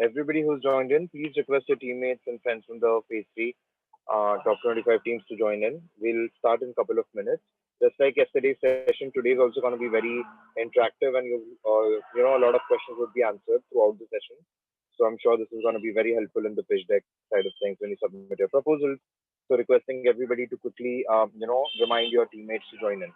Everybody who's joined in, please request your teammates and friends from the Phase 3 top 25 teams to join in. We'll start in a couple of minutes. Just like yesterday's session, today is also going to be very interactive, and a lot of questions would be answered throughout the session. So I'm sure this is going to be very helpful in the pitch deck side of things when you submit your proposals. So requesting everybody to quickly, remind your teammates to join in.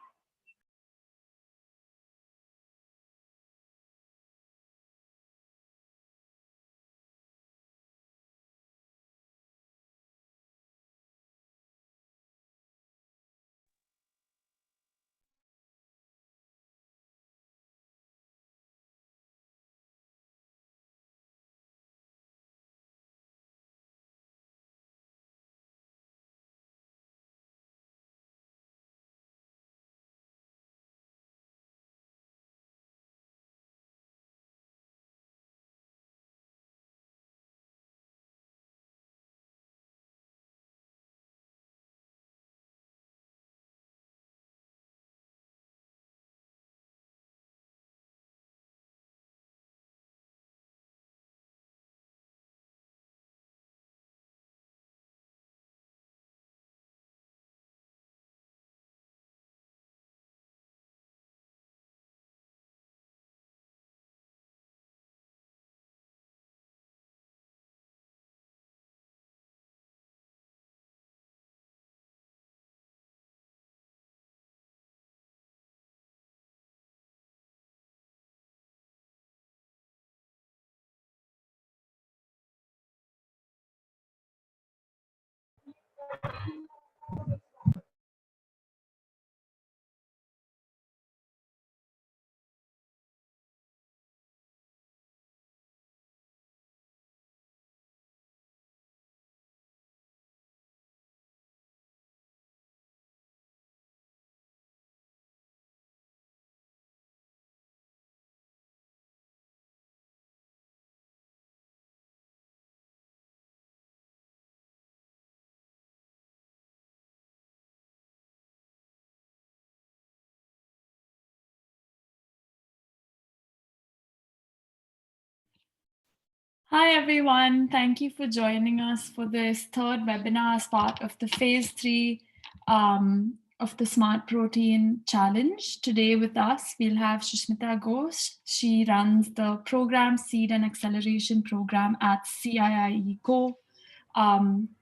Hi, everyone. Thank you for joining us for this third webinar as part of the Phase 3 of the Smart Protein Challenge. Today with us, we'll have Susmita Ghosh. She runs the Program Seed and Acceleration Program at CIIE Co.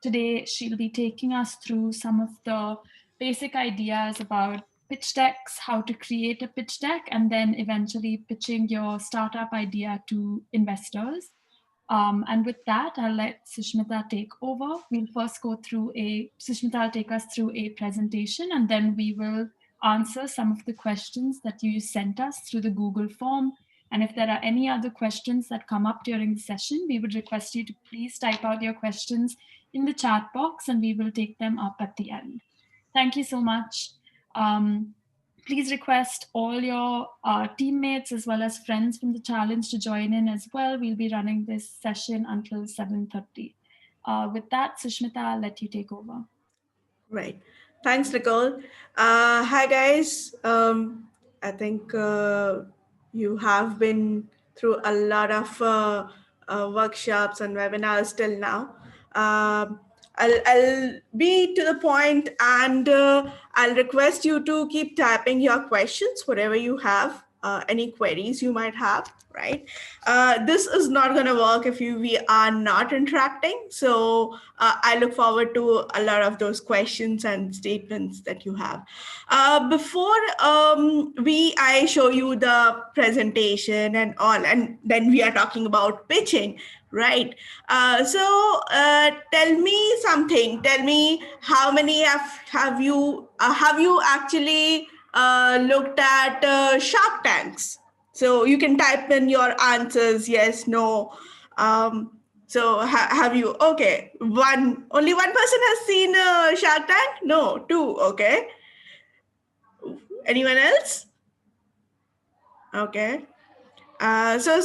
Today, she'll be taking us through some of the basic ideas about pitch decks, how to create a pitch deck, and then eventually pitching your startup idea to investors. And with that, I'll let Susmita take over. We'll first Susmita will take us through a presentation, and then we will answer some of the questions that you sent us through the Google form. And if there are any other questions that come up during the session, we would request you to please type out your questions in the chat box, and we will take them up at the end. Thank you so much. Please request all your teammates as well as friends from the challenge to join in as well. We'll be running this session until 7:30. With that, Susmita, I'll let you take over. Right. Thanks, Nicole. Hi, guys. I think you have been through a lot of workshops and webinars till now. I'll be to the point, and I'll request you to keep typing your questions, whatever you have, any queries you might have, right? This is not going to work if we are not interacting. So I look forward to a lot of those questions and statements that you have. Before I show you the presentation and all, and then we are talking about pitching, right? So tell me something. Tell me how many have you actually looked at Shark Tanks? So you can type in your answers, yes, no. So have you? Okay, only one person has seen Shark Tank? No, two. Okay. Anyone else? Okay. So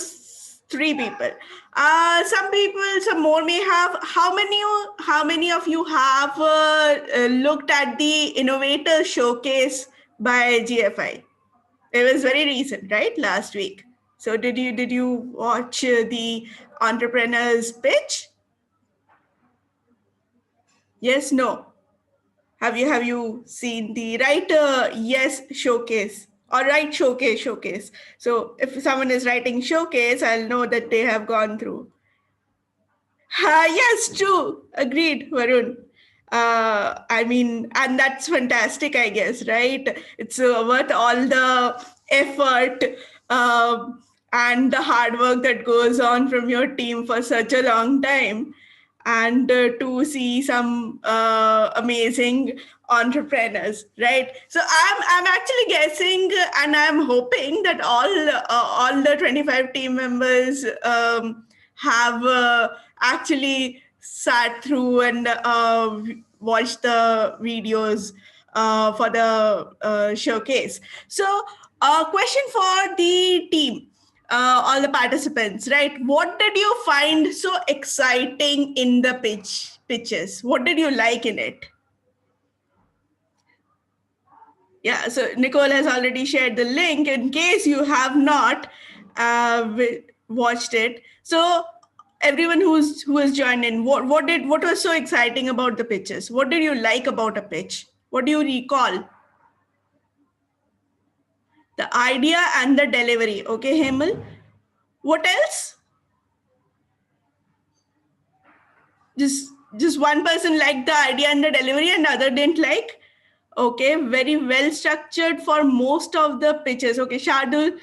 three people. Some more may have. How many of you have looked at the Innovator Showcase by GFI? It was very recent, right? Last week. So did you watch the entrepreneur's pitch? Yes, no. Have you seen the writer yes showcase or write showcase? So if someone is writing showcase, I'll know that they have gone through. Yes, true. Agreed, Varun. I mean, and that's fantastic, I guess, right? It's worth all the effort and the hard work that goes on from your team for such a long time. And to see some amazing entrepreneurs, right? So I'm actually guessing and I'm hoping that all the 25 team members have actually sat through and watched the videos for the showcase. So, question for the team, all the participants, right? What did you find so exciting in the pitches? What did you like in it? Yeah, so Nicole has already shared the link in case you have not watched it. So everyone who has joined in, what was so exciting about the pitches? What did you like about a pitch? What do you recall? The idea and the delivery. Okay, Hemal. What else? Just one person liked the idea and the delivery and the other didn't like. Okay, very well structured for most of the pitches. Okay, Shardul,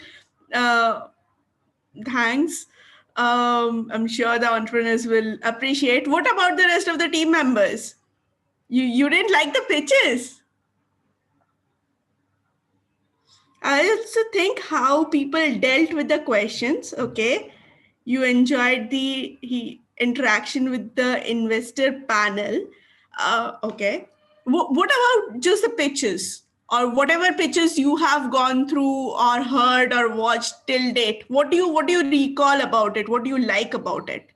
thanks. I'm sure the entrepreneurs will appreciate. What about the rest of the team members? You didn't like the pitches? I also think how people dealt with the questions. Okay, you enjoyed the interaction with the investor panel. Okay, what about just the pitches or whatever pitches you have gone through or heard or watched till date? What do you recall about it? What do you like about it?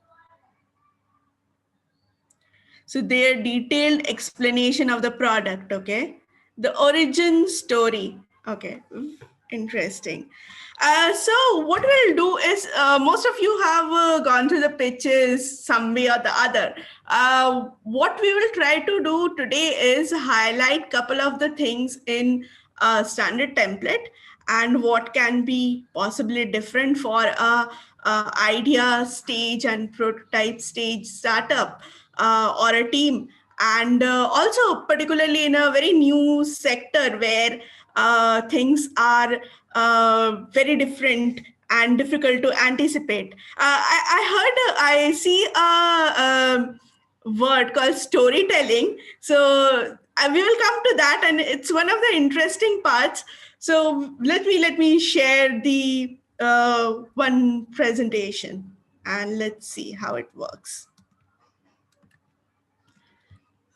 So their detailed explanation of the product, okay? The origin story, okay? Interesting. So what we'll do is most of you have gone through the pitches some way or the other. What we will try to do today is highlight couple of the things in standard template and what can be possibly different for a idea stage and prototype stage startup or a team, and also particularly in a very new sector where things are very different and difficult to anticipate. I see a word called storytelling. So we will come to that, and it's one of the interesting parts. So let me share the one presentation, and let's see how it works.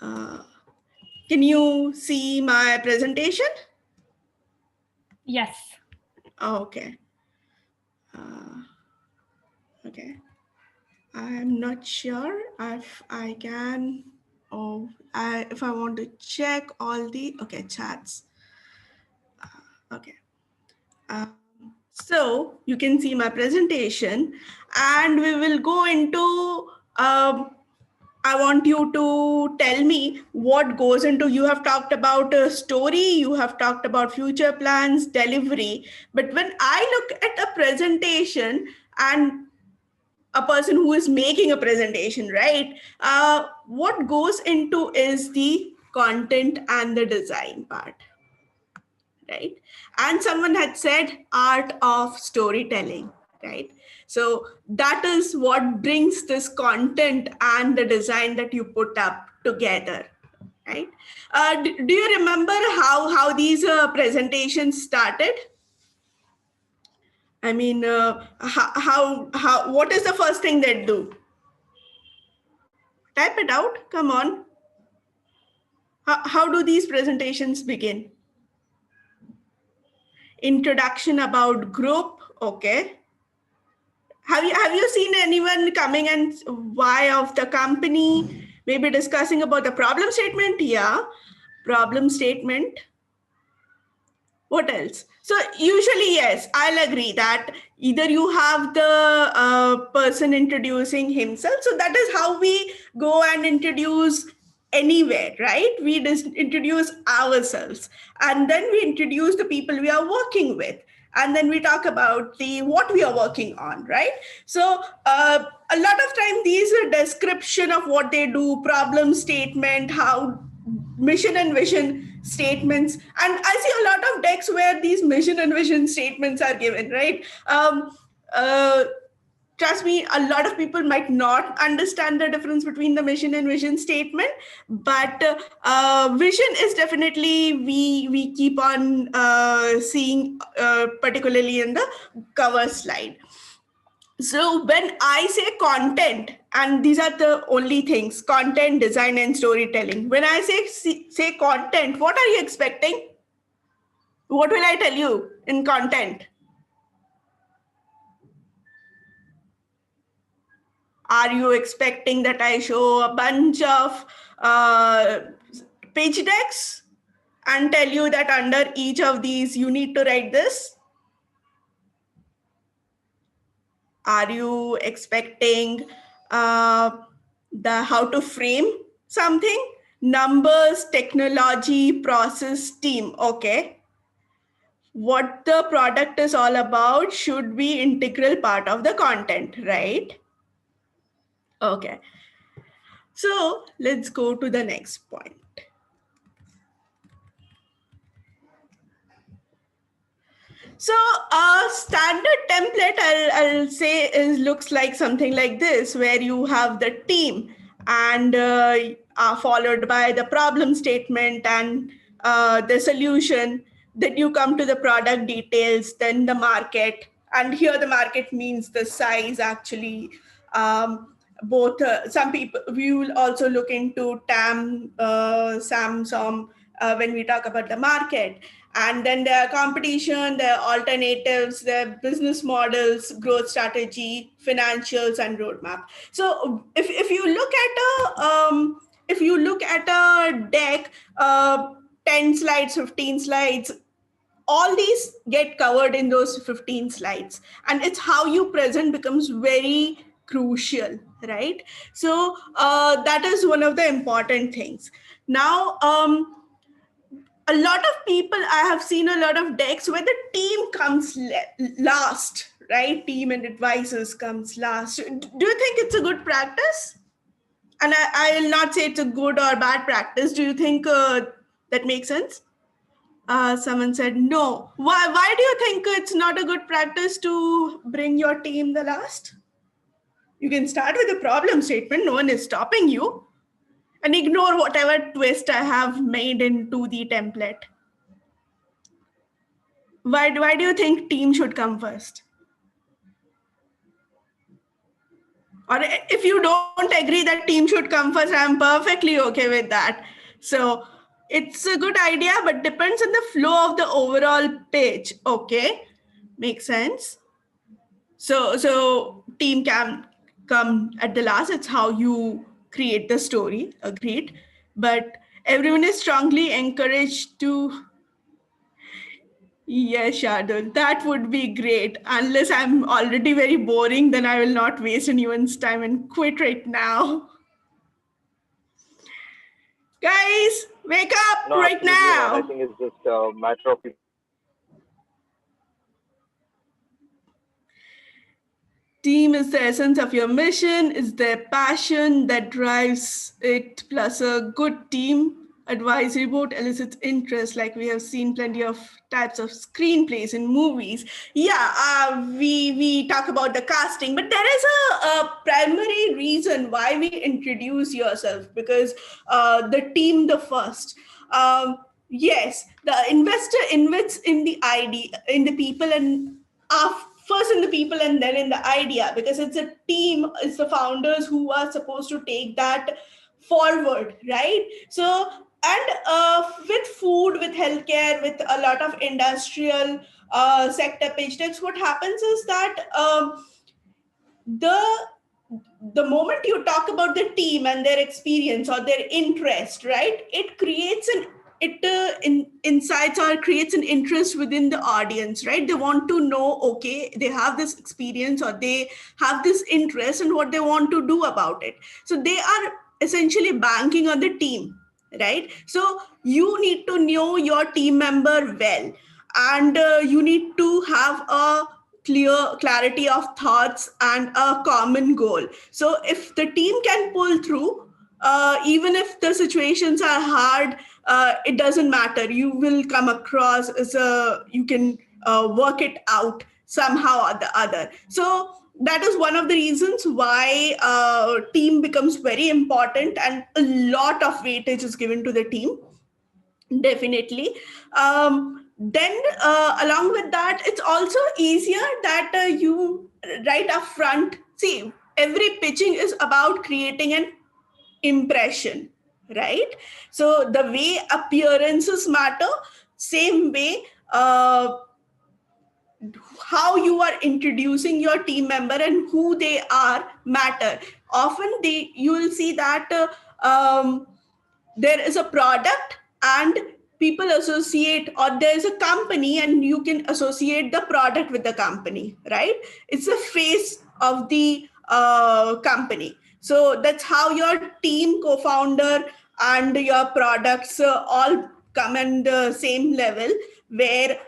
Can you see my presentation? Yes. Okay. Okay. I'm not sure if I can. If I want to check all the chats. Okay. So you can see my presentation, and we will go into. I want you to tell me what goes into. You have talked about a story, you have talked about future plans, delivery. But when I look at a presentation and a person who is making a presentation, right? What goes into is the content and the design part, right? And someone had said art of storytelling, right? So that is what brings this content and the design that you put up together, right? Do you remember how these presentations started? I mean, what is the first thing they do? Type it out, come on. How do these presentations begin? Introduction about group, okay. Have you seen anyone coming and why of the company? Maybe discussing about the problem statement. Yeah, problem statement. What else? So usually, yes, I'll agree that either you have the person introducing himself. So that is how we go and introduce anywhere, right? We just introduce ourselves, and then we introduce the people we are working with, and then we talk about the what we are working on, right? So a lot of time these are description of what they do, problem statement, how mission and vision statements, and I see a lot of decks where these mission and vision statements are given, right? Uh, Trust me, a lot of people might not understand the difference between the mission and vision statement, but vision is definitely we keep on seeing, particularly in the cover slide. So when I say content, and these are the only things: content, design, and storytelling. When I say content, what are you expecting? What will I tell you in content? Are you expecting that I show a bunch of pitch decks and tell you that under each of these you need to write this? Are you expecting uh, the how to frame something? Numbers, technology, process, team. Okay. What the product is all about should be integral part of the content, right? Okay. So let's go to the next point. So a standard template, I'll say, looks like something like this, where you have the team and followed by the problem statement and the solution. Then you come to the product details, then the market. And here the market means the size actually. Both some people, we will also look into TAM, Samsung when we talk about the market. And then there are competition, there are alternatives, there are business models, growth strategy, financials, and roadmap. So if you look at a deck, 10 slides, 15 slides, all these get covered in those 15 slides, and it's how you present becomes very crucial, right? So that is one of the important things. Now a lot of people, I have seen a lot of decks where the team comes last, right? Team and advisors comes last. Do you think it's a good practice? And I will not say it's a good or bad practice. Do you think that makes sense? Someone said no. Why do you think it's not a good practice to bring your team the last? You can start with a problem statement. No one is stopping you. And ignore whatever twist I have made into the template. Why do you think team should come first? Or if you don't agree that team should come first, I'm perfectly okay with that. So it's a good idea, but depends on the flow of the overall page. Okay, makes sense. So team can come at the last. It's how you create the story. Agreed. But everyone is strongly encouraged to. Yes, Shardul, that would be great. Unless I'm already very boring, then I will not waste anyone's time and quit right now. Guys, wake up No, right absolutely not. I now. think it's just a matter of people. Team is the essence of your mission, is their passion that drives it, plus a good team advisory board elicits interest, like we have seen plenty of types of screenplays in movies. Yeah, we talk about the casting, but there is a primary reason why we introduce yourself, because the team the first. Yes, the investor invests in the idea, in the people, and first in the people and then in the idea, because it's a team, it's the founders who are supposed to take that forward, right? So and with food, with healthcare, with a lot of industrial sector pitch decks, what happens is that the the moment you talk about the team and their experience or their interest, right, it creates an incites or creates an interest within the audience, right? They want to know, okay, they have this experience or they have this interest and what they want to do about it. So they are essentially banking on the team, right? So you need to know your team member well, and you need to have a clarity of thoughts and a common goal. So if the team can pull through, even if the situations are hard, it doesn't matter. You will come across as you can work it out somehow or the other. So that is one of the reasons why team becomes very important, and a lot of weightage is given to the team. Definitely. Then, along with that, it's also easier that you right up front. See, every pitching is about creating an impression, right? So the way appearances matter, same way how you are introducing your team member and who they are matter. Often you will see that there is a product and people associate, or there's a company and you can associate the product with the company, right? It's the face of the company. So that's how your team, co-founder, and your products all come in the same level, where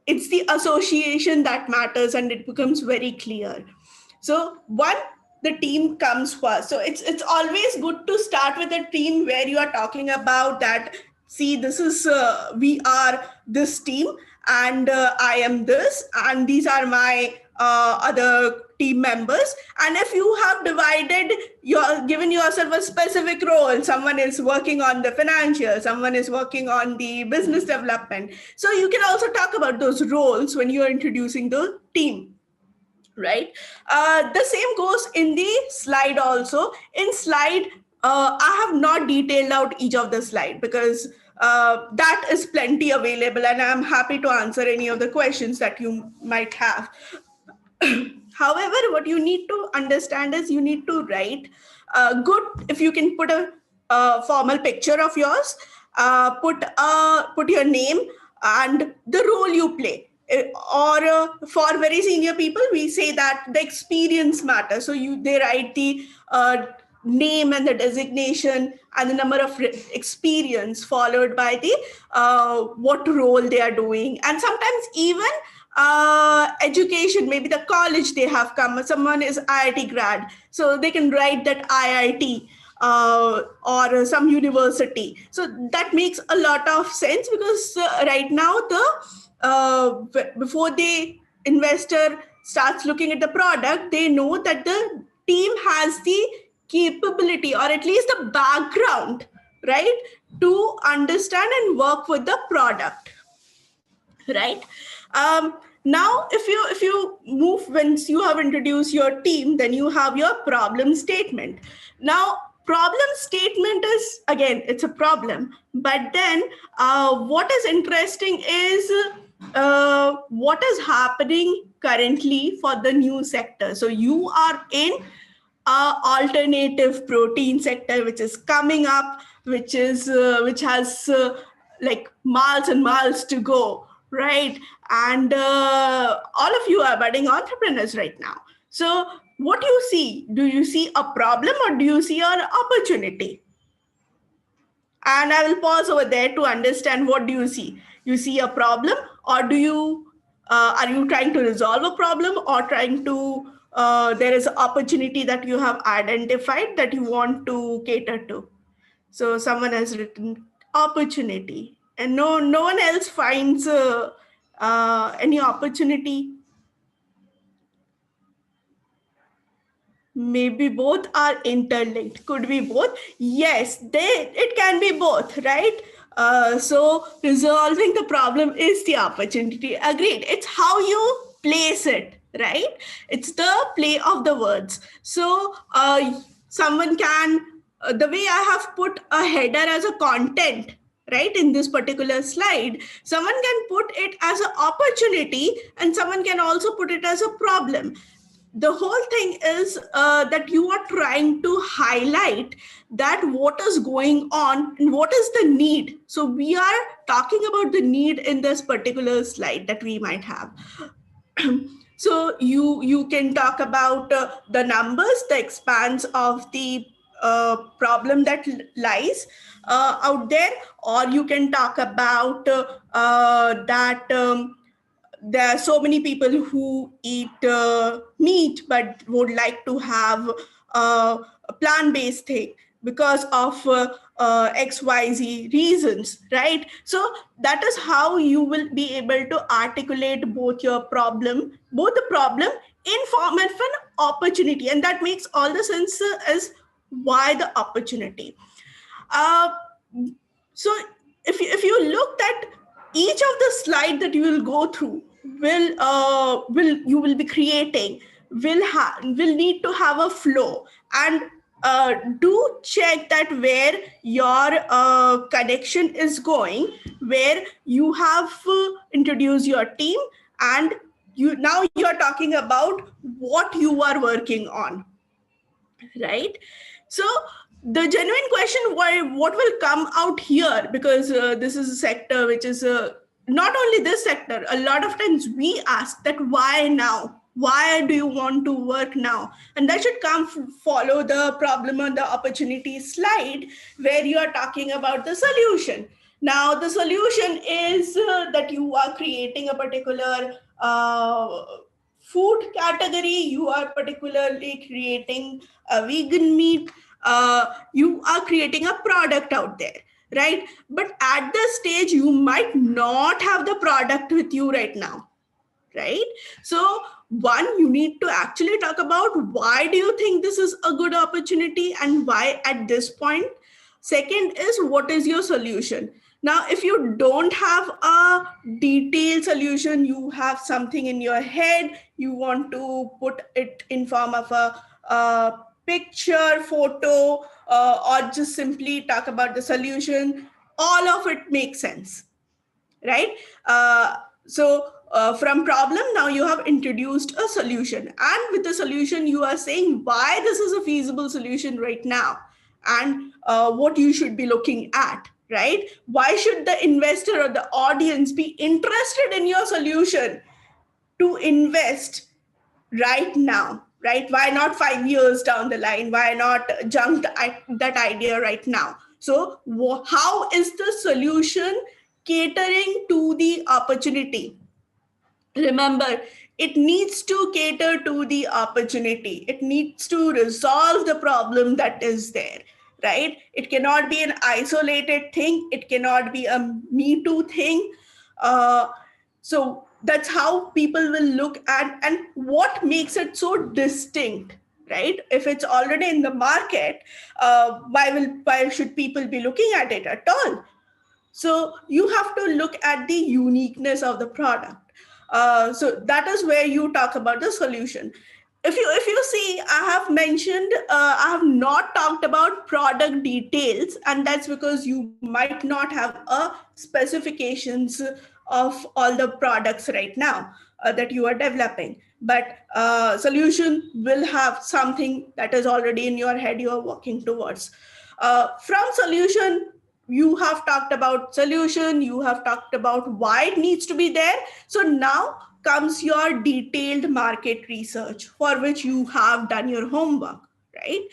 it's the association that matters and it becomes very clear. So one, the team comes first. So it's always good to start with a team where you are talking about that. See, this is we are this team, and I am this, and these are my other team members. And if you have divided, you're given yourself a specific role, someone is working on the financial, someone is working on the business development, so you can also talk about those roles when you are introducing the team, right? The same goes in the slide also. In slide, I have not detailed out each of the slide because that is plenty available, and I'm happy to answer any of the questions that you might have. However, what you need to understand is you need to write good. If you can put a formal picture of yours, put your name and the role you play. Or for very senior people, we say that the experience matters. So they write the name and the designation and the number of experience, followed by the what role they are doing, and sometimes even education, maybe the college they have come. Someone is IIT grad, so they can write that IIT or some university. So that makes a lot of sense, because right now before the investor starts looking at the product, they know that the team has the capability, or at least the background, right, to understand and work with the product, right? Now if you move, once you have introduced your team, then you have your problem statement. Now problem statement is, again, it's a problem, but then what is interesting is what is happening currently for the new sector. So you are in alternative protein sector, which is coming up, which has like miles and miles to go, right? And all of you are budding entrepreneurs right now. So what do you see? Do you see a problem or do you see an opportunity? And I will pause over there to understand, what do you see? You see a problem, or do you are you trying to resolve a problem, or trying to there is an opportunity that you have identified that you want to cater to? So someone has written opportunity, and no one else finds any opportunity. Maybe both are interlinked. Could be both. Yes, it can be both, right? So resolving the problem is the opportunity. Agreed. It's how you place it, right? It's the play of the words. So someone can, the way I have put a header as a content, right, in this particular slide, someone can put it as an opportunity and someone can also put it as a problem. the whole thing is that you are trying to highlight that what is going on and what is the need. So we are talking about the need in this particular slide that we might have. So you can talk about the numbers, the expanse of the problem that lies out there, or you can talk about that there are so many people who eat meat but would like to have a plant-based thing because of XYZ reasons, right? So that is how you will be able to articulate both the problem in form of an opportunity. And that makes all the sense as why the opportunity. Uh, so if you looked at each of the slide that you will go through will you will be creating will need to have a flow, and do check that where your connection is going, where you have introduced your team, and you are talking about what you are working on, right? So the genuine question, why what will come out here, because this is a sector which is not only this sector, a lot of times we ask that why now, why do you want to work now, and that should come follow the problem on the opportunity slide where you are talking about the solution. Now the solution is that you are creating a particular food category, you are particularly creating a vegan meat, you are creating a product out there, right? But at this stage you might not have the product with you right now, right? So one, you need to actually talk about why do you think this is a good opportunity and why at this point. Second is, what is your solution? Now if you don't have a detailed solution, you have something in your head, you want to put it in form of a picture, photo, or just simply talk about the solution, all of it makes sense, right? So from problem, now you have introduced a solution, and with the solution you are saying why this is a feasible solution right now, and what you should be looking at, right? Why should the investor or the audience be interested in your solution to invest right now, right? Why not 5 years down the line? Why not junk that idea right now? So how is the solution catering to the opportunity? Remember, it needs to cater to the opportunity, it needs to resolve the problem that is there, right? It cannot be an isolated thing, it cannot be a me too thing. So that's how people will look at, and what makes it so distinct, right? If it's already in the market, why should people be looking at it at all? So you have to look at the uniqueness of the product. So that is where you talk about the solution. If you see, I have mentioned, I have not talked about product details, and that's because you might not have a specifications of all the products right now that you are developing. But solution will have something that is already in your head you are working towards. From solution, you have talked about solution, you have talked about why it needs to be there. So now comes your detailed market research, for which you have done your homework, right?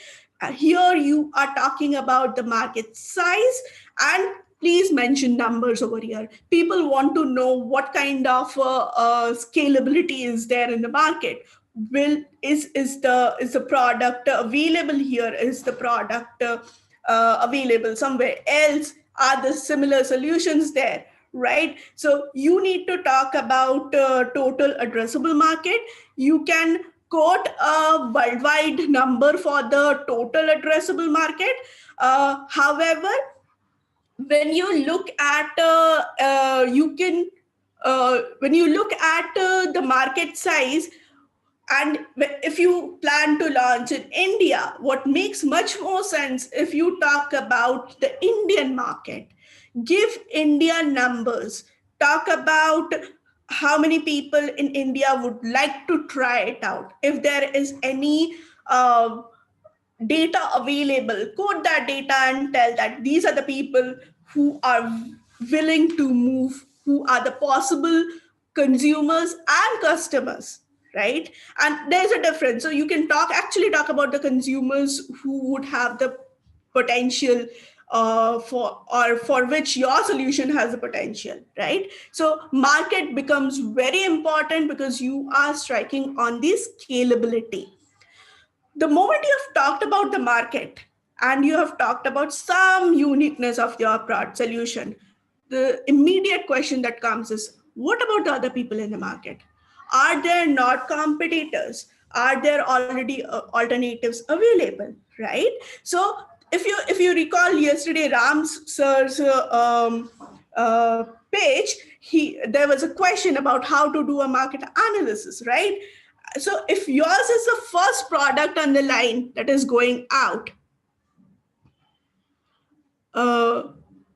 Here you are talking about the market size, and please mention numbers over here. People want to know what kind of scalability is there in the market. Will is the product available here? Is the product available somewhere else? Are the similar solutions there, right? So you need to talk about total addressable market. You can quote a worldwide number for the total addressable market. However, when you look at you can when you look at the market size, and if you plan to launch in India, what makes much more sense, if you talk about the Indian market, give India numbers, talk about how many people in India would like to try it out? If there is any data available, quote that data and tell that these are the people who are willing to move, who are the possible consumers and customers, right? And there's a difference. So you can actually talk about the consumers who would have the potential for which your solution has the potential, right? So market becomes very important because you are striking on the scalability. The moment you have talked about the market and you have talked about some uniqueness of your product solution, the immediate question that comes is, what about the other people in the market? Are there not competitors? Are there already alternatives available, right? So if you recall yesterday Ram's sir's page, there was a question about how to do a market analysis, right? So if yours is the first product on the line that is going out,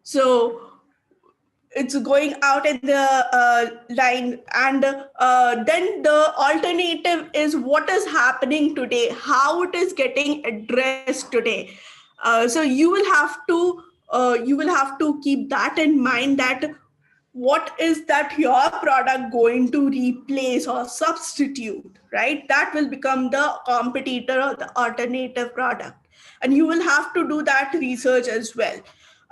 so it's going out in the line, and then the alternative is what is happening today, how it is getting addressed today. So you will have to keep that in mind, that what is that your product going to replace or substitute, right? That will become the competitor or the alternative product, and you will have to do that research as well.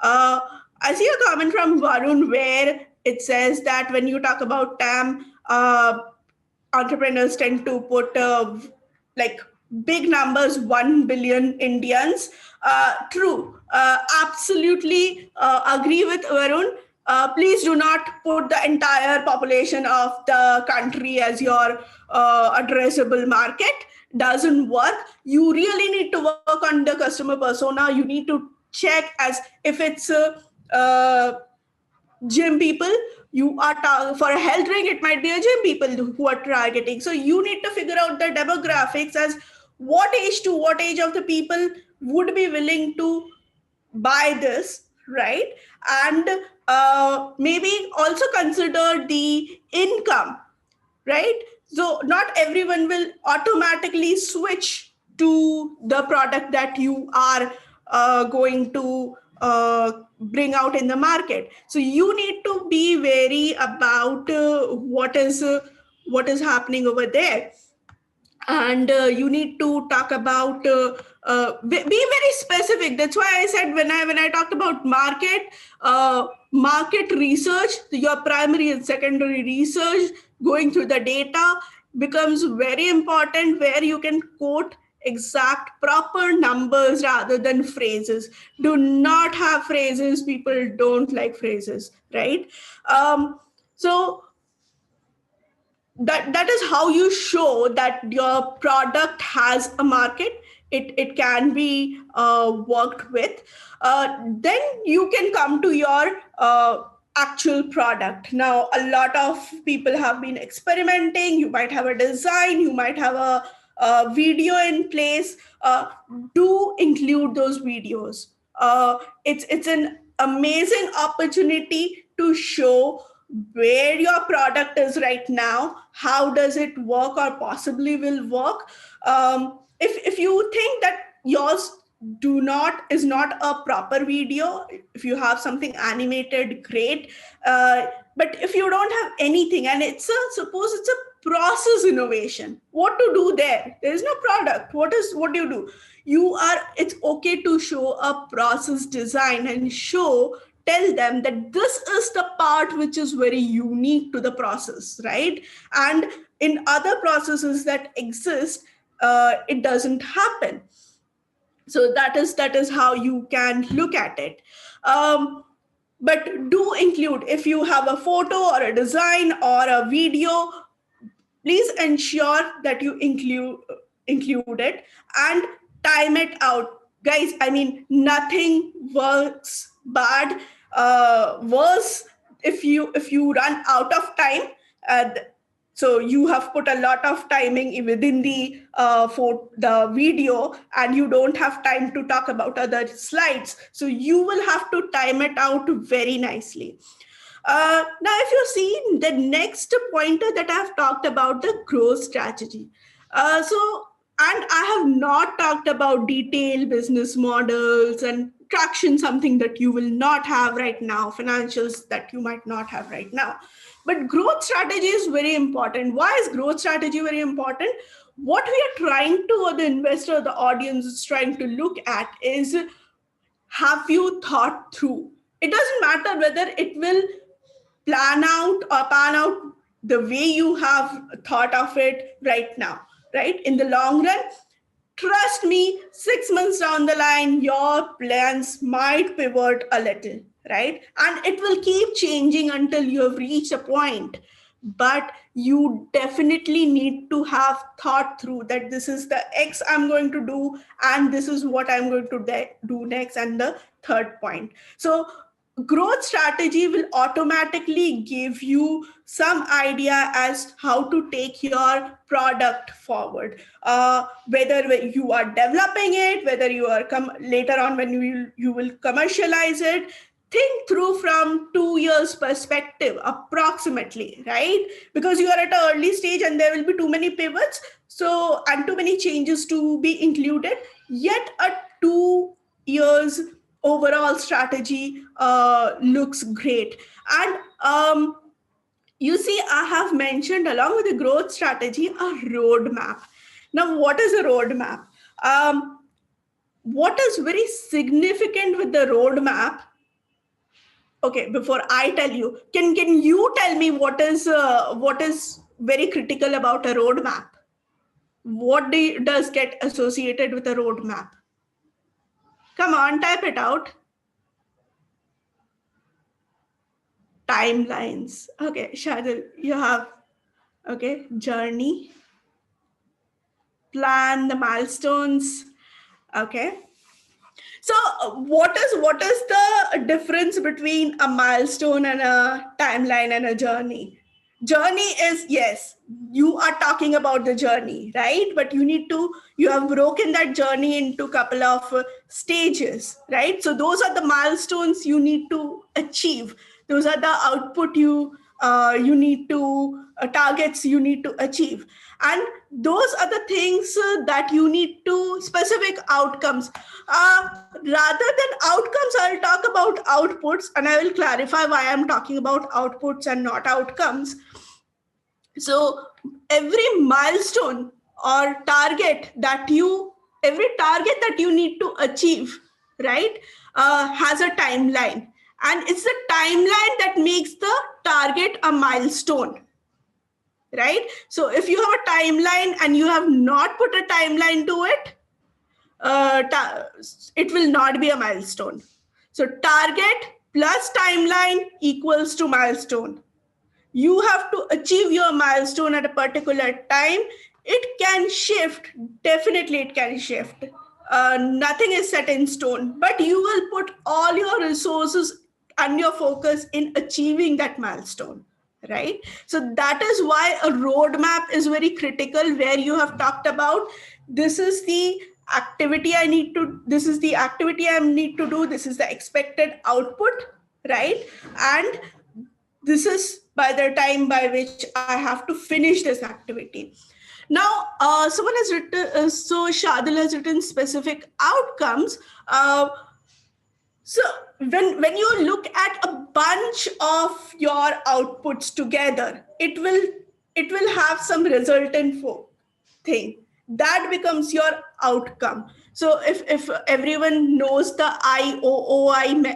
uh, I see a comment from Varun where it says that when you talk about TAM, entrepreneurs tend to put like big numbers, 1 billion Indians. True, absolutely agree with Varun. Please do not put the entire population of the country as your addressable market. Doesn't work. You really need to work on the customer persona. You need to check as if it's gym people, you are for a health drink, it might be a gym people who are targeting. So you need to figure out the demographics as what age to what age of the people would be willing to buy this, right? And maybe also consider the income, right? So not everyone will automatically switch to the product that you are going to bring out in the market. So you need to be wary about what is happening over there, and you need to talk about be very specific. That's why I said when I talked about market research, your primary and secondary research, going through the data becomes very important, where you can quote exact proper numbers rather than phrases. Do not have phrases. People don't like phrases, right? So that is how you show that your product has a market. It can be worked with. Then you can come to your actual product. Now a lot of people have been experimenting. You might have a design, you might have a video in place. Do include those videos. It's an amazing opportunity to show where your product is right now, how does it work or possibly will work. If you think that yours is not a proper video, if you have something animated, great. But if you don't have anything, and suppose it's a process innovation, what to do there? There is no product. What do you do? It's okay to show a process design and tell them that this is the part which is very unique to the process, right? And in other processes that exist, it doesn't happen. So that is how you can look at it. But do include, if you have a photo or a design or a video, please ensure that you include it and time it out, guys. I mean, nothing works bad worse if you run out of time. uh, so you have put a lot of timing within for the video, and you don't have time to talk about other slides, so you will have to time it out very nicely. Now, if you see the next pointer that I've talked about, the growth strategy. And I have not talked about detailed business models and traction, something that you will not have right now, financials that you might not have right now. But growth strategy is very important. Why is growth strategy very important? What we are trying to, or the investor, the audience is trying to look at is, have you thought through? It doesn't matter whether it will pan out the way you have thought of it right now, right? In the long run, trust me, 6 months down the line, your plans might pivot a little, right? And it will keep changing until you have reached a point. But you definitely need to have thought through that this is the X I'm going to do, and this is what I'm going to do next, and the third point. So growth strategy will automatically give you some idea as how to take your product forward, whether you are developing it, whether you are later on when you will commercialize it. Think through from 2 years perspective approximately, right? Because you are at an early stage and there will be too many pivots, so and too many changes to be included, yet a 2 years overall strategy looks great. And you see, I have mentioned along with the growth strategy a roadmap. Now, what is a roadmap? What is very significant with the roadmap? Okay, before I tell you, can you tell me what is very critical about a roadmap? What does get associated with a roadmap? Come on, type it out. Timelines. Okay, Shardul, you have, okay, journey, plan, the milestones. Okay. So what is the difference between a milestone and a timeline and a journey? Journey is, yes, you are talking about the journey, right? But you have broken that journey into a couple of stages, right? So those are the milestones you need to achieve. Those are the output you need to targets you need to achieve, and those are the things that you need to specific outcomes. Rather than outcomes, I'll talk about outputs, and I will clarify why I'm talking about outputs and not outcomes. So every milestone or every target that you need to achieve, right, has a timeline, and it's the timeline that makes the target a milestone, right? So if you have a timeline and you have not put a timeline to it, it will not be a milestone. So target plus timeline equals to milestone. You have to achieve your milestone at a particular time. It can shift. Definitely it can shift. Nothing is set in stone, but you will put all your resources and your focus in achieving that milestone, right? So that is why a roadmap is very critical, where you have talked about, this is the activity I need to do, this is the expected output, right? And this is by the time by which I have to finish this activity. Now, someone has written, so Shardul has written specific outcomes. So when you look at a bunch of your outputs together, it will have some resultant thing that becomes your outcome. So if everyone knows the IOOI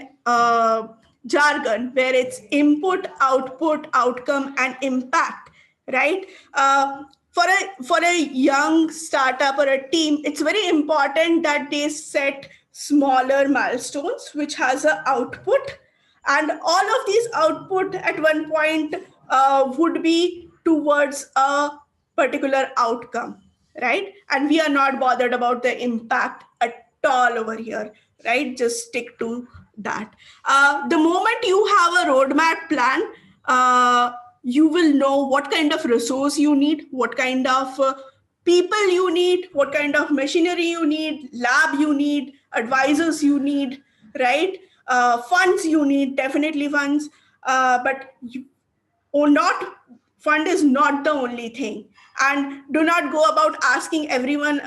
jargon, where it's input, output, outcome, and impact, right? For a young startup or a team, it's very important that they set smaller milestones which has an output, and all of these output at one point would be towards a particular outcome, right? And we are not bothered about the impact at all over here, right? Just stick to that. The moment you have a roadmap plan, you will know what kind of resource you need, what kind of people you need, what kind of machinery you need, lab you need, advisors you need, right? Funds you need, definitely funds. but not fund is not the only thing. And do not go about asking everyone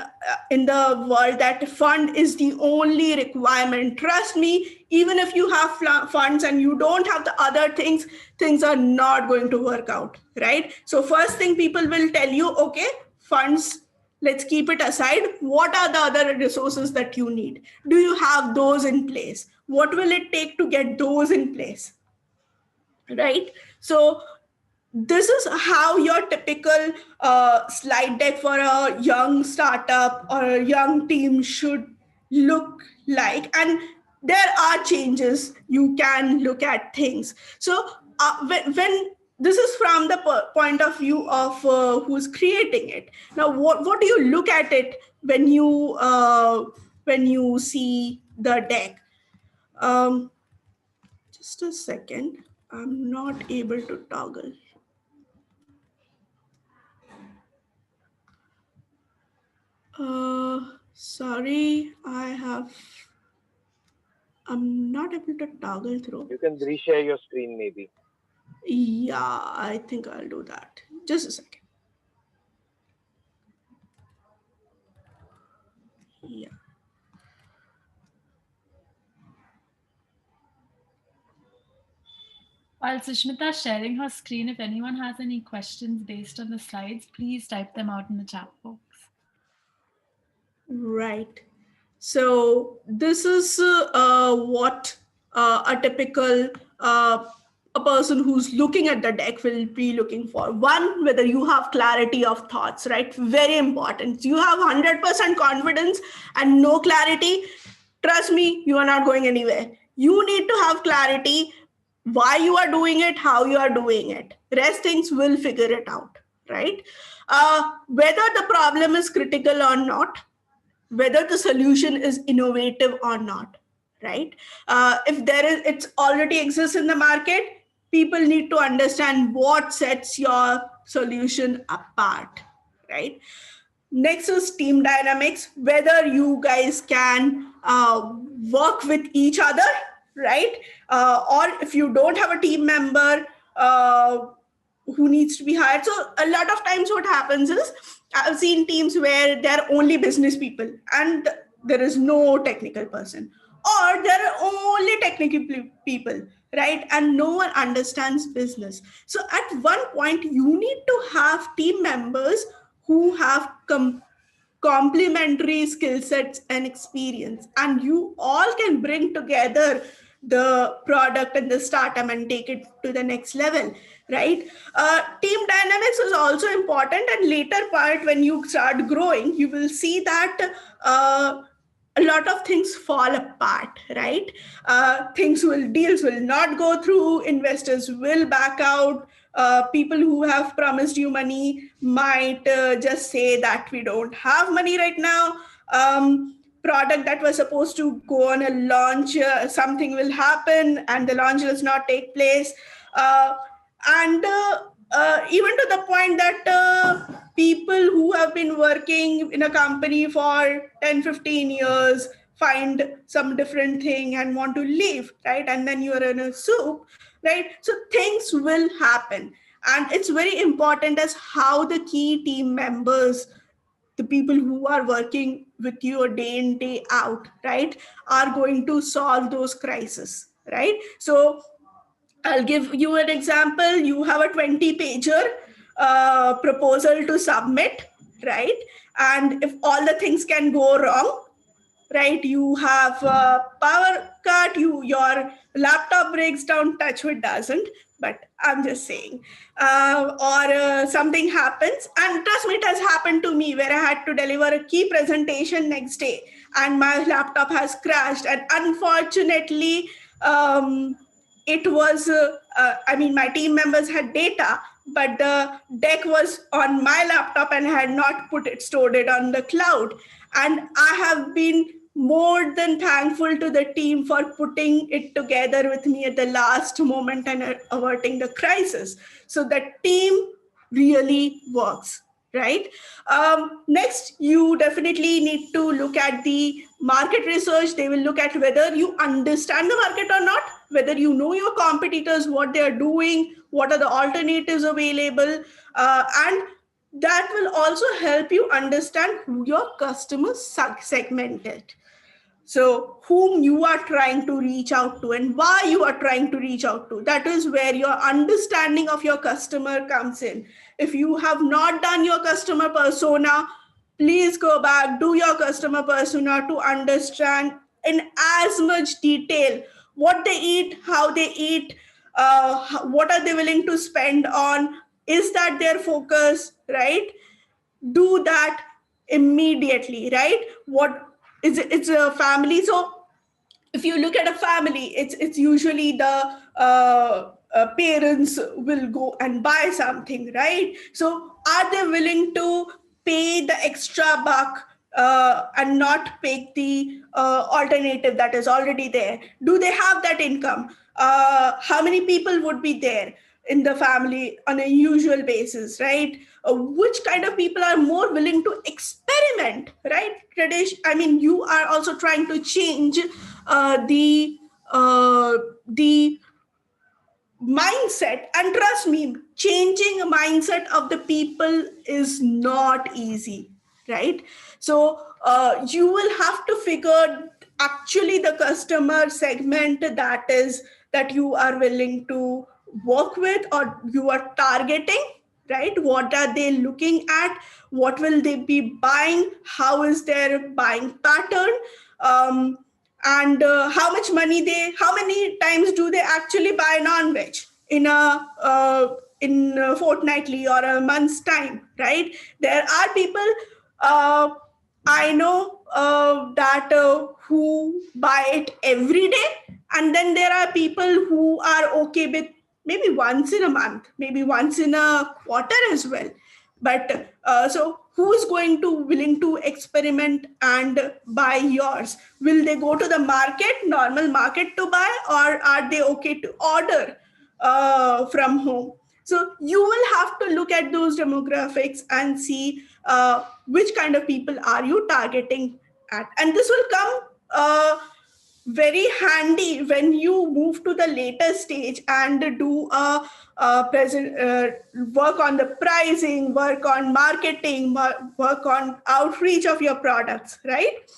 in the world that fund is the only requirement. Trust me, even if you have funds and you don't have the other things, things are not going to work out, right? So first thing people will tell you, okay, funds, let's keep it aside. What are the other resources that you need? Do you have those in place? What will it take to get those in place? Right? So this is how your typical slide deck for a young startup or a young team should look like. And there are changes. You can look at things. So when this is from the point of view of who's creating it. Now, what do you look at it when you see the deck? Just a second. I'm not able to toggle. Sorry, I'm not able to toggle through. You can reshare your screen maybe. Yeah, I think I'll do that. Just a second. Yeah. While Susmita is sharing her screen, if anyone has any questions based on the slides, please type them out in the chat box. Right. So this is what a typical a person who's looking at the deck will be looking for. One, whether you have clarity of thoughts, right? Very important. You have 100% confidence and no clarity. Trust me, you are not going anywhere. You need to have clarity why you are doing it, how you are doing it. Rest things will figure it out, right? Whether the problem is critical or not, whether the solution is innovative or not, right? If it's already exists in the market, people need to understand what sets your solution apart, right? Next is team dynamics, whether you guys can work with each other, right? Or if you don't have a team member who needs to be hired. So a lot of times what happens is I've seen teams where they're only business people and there is no technical person, or there are only technical people, right? And no one understands business. So at one point, you need to have team members who have complementary skill sets and experience, and you all can bring together the product and the startup and take it to the next level, right? Team dynamics is also important, and later part when you start growing, you will see that a lot of things fall apart, right? Deals will not go through, investors will back out, people who have promised you money might just say that we don't have money right now. Product that was supposed to go on a launch, something will happen and the launch does not take place. And even to the point that people who have been working in a company for 10-15 years find some different thing and want to leave, right? And then you're in a soup, right? So things will happen. And it's very important as how the key team members, the people who are working with you day in, day out, right, are going to solve those crises, right? So I'll give you an example. You have a 20-pager proposal to submit, right? And if all the things can go wrong, right? You have a power cut, your laptop breaks down, touch wood doesn't, but I'm just saying. Or something happens, and trust me, it has happened to me where I had to deliver a key presentation next day and my laptop has crashed. And unfortunately, it was, my team members had data, but the deck was on my laptop and I had not stored it on the cloud. And I have been more than thankful to the team for putting it together with me at the last moment and averting the crisis. So the team really works, right? Next, you definitely need to look at the market research. They will look at whether you understand the market or not, whether you know your competitors, what they are doing, what are the alternatives available, and that will also help you understand who your customers segmented. So, whom you are trying to reach out to and why you are trying to reach out to. That is where your understanding of your customer comes in. If you have not done your customer persona, please go back, do your customer persona to understand in as much detail what they eat, how they eat, what are they willing to spend on, is that their focus, right? Do that immediately, right? What is it? It's a family. So if you look at a family, it's usually the parents will go and buy something, right? So are they willing to pay the extra buck and not pick the alternative that is already there? Do they have that income? How many people would be there in the family on a usual basis, right? Which kind of people are more willing to experiment, right? I mean, you are also trying to change the mindset, and trust me, changing a mindset of the people is not easy, right? So you will have to figure actually the customer segment that you are willing to work with or you are targeting, right? What are they looking at? What will they be buying? How is their buying pattern? And how many times do they actually buy non-veg in a fortnightly or a month's time, right? There are people uh, I know that who buy it every day, and then there are people who are okay with maybe once in a month, maybe once in a quarter as well. But so who is going to willing to experiment and buy yours? Will they go to the normal market to buy, or are they okay to order from home? So you will have to look at those demographics and see which kind of people are you targeting at, and this will come very handy when you move to the later stage and do work on the pricing, work on marketing, work on outreach of your products, right?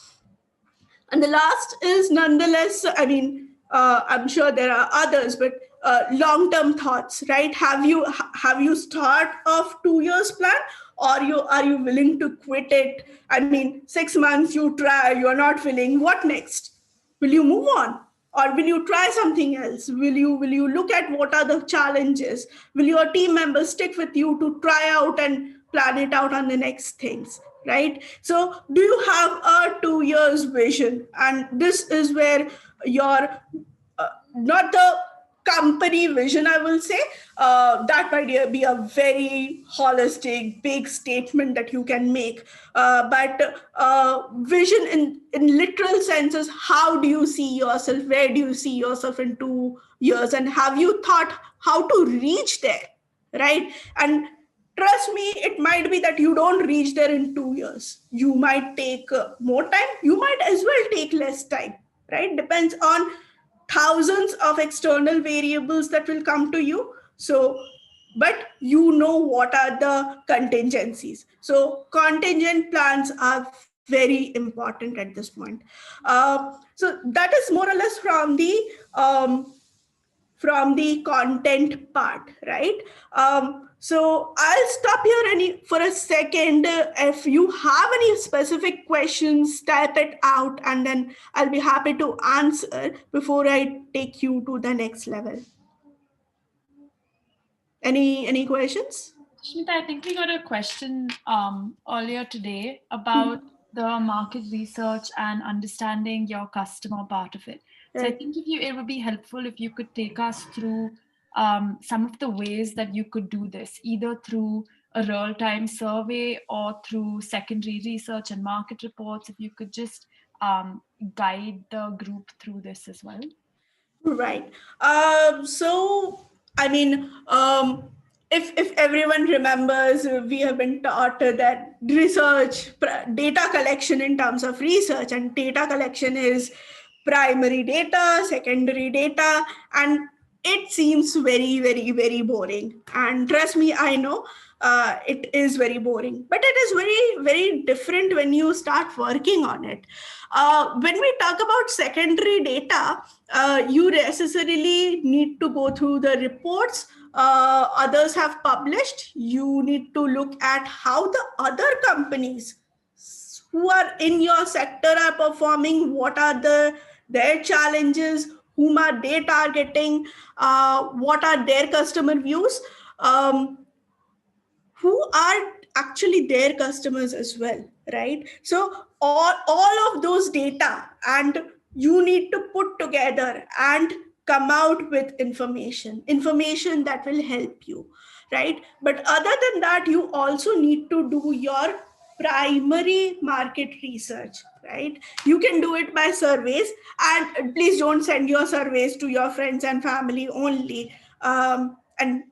And the last is nonetheless, I mean, I'm sure there are others, but long-term thoughts, right? Have you start of 2 years plan, or are you willing to quit it? I mean, 6 months you try, you're not feeling. What next? Will you move on? Or will you try something else? Will you look at what are the challenges? Will your team members stick with you to try out and plan it out on the next things, right? So do you have a 2 years vision? And this is where your not the company vision, I will say, that might be a very holistic big statement that you can make, but vision in literal sense is how do you see yourself, where do you see yourself in 2 years, and have you thought how to reach there, right? And trust me, it might be that you don't reach there in 2 years. You might take more time, you might as well take less time, right? Depends on thousands of external variables that will come to you. So, but you know what are the contingencies. So contingent plans are very important at this point. So that is more or less from the content part, right? So I'll stop here for a second. If you have any specific questions, type it out, and then I'll be happy to answer before I take you to the next level. Any questions? Susmita, I think we got a question earlier today about the market research and understanding your customer part of it. So I think it would be helpful if you could take us through some of the ways that you could do this, either through a real-time survey or through secondary research and market reports. If you could just guide the group through this as well. Right. So, I mean, if everyone remembers, we have been taught that data collection in terms of research and data collection is primary data, secondary data, and it seems very, very, very boring. And trust me, I know it is very boring, but it is very, very different when you start working on it. When we talk about secondary data, you necessarily need to go through the reports others have published. You need to look at how the other companies who are in your sector are performing, what are their challenges, whom are they targeting, what are their customer views, who are actually their customers as well, right? So all of those data, and you need to put together and come out with information that will help you, right? But other than that, you also need to do your primary market research, right? You can do it by surveys, and please don't send your surveys to your friends and family only. And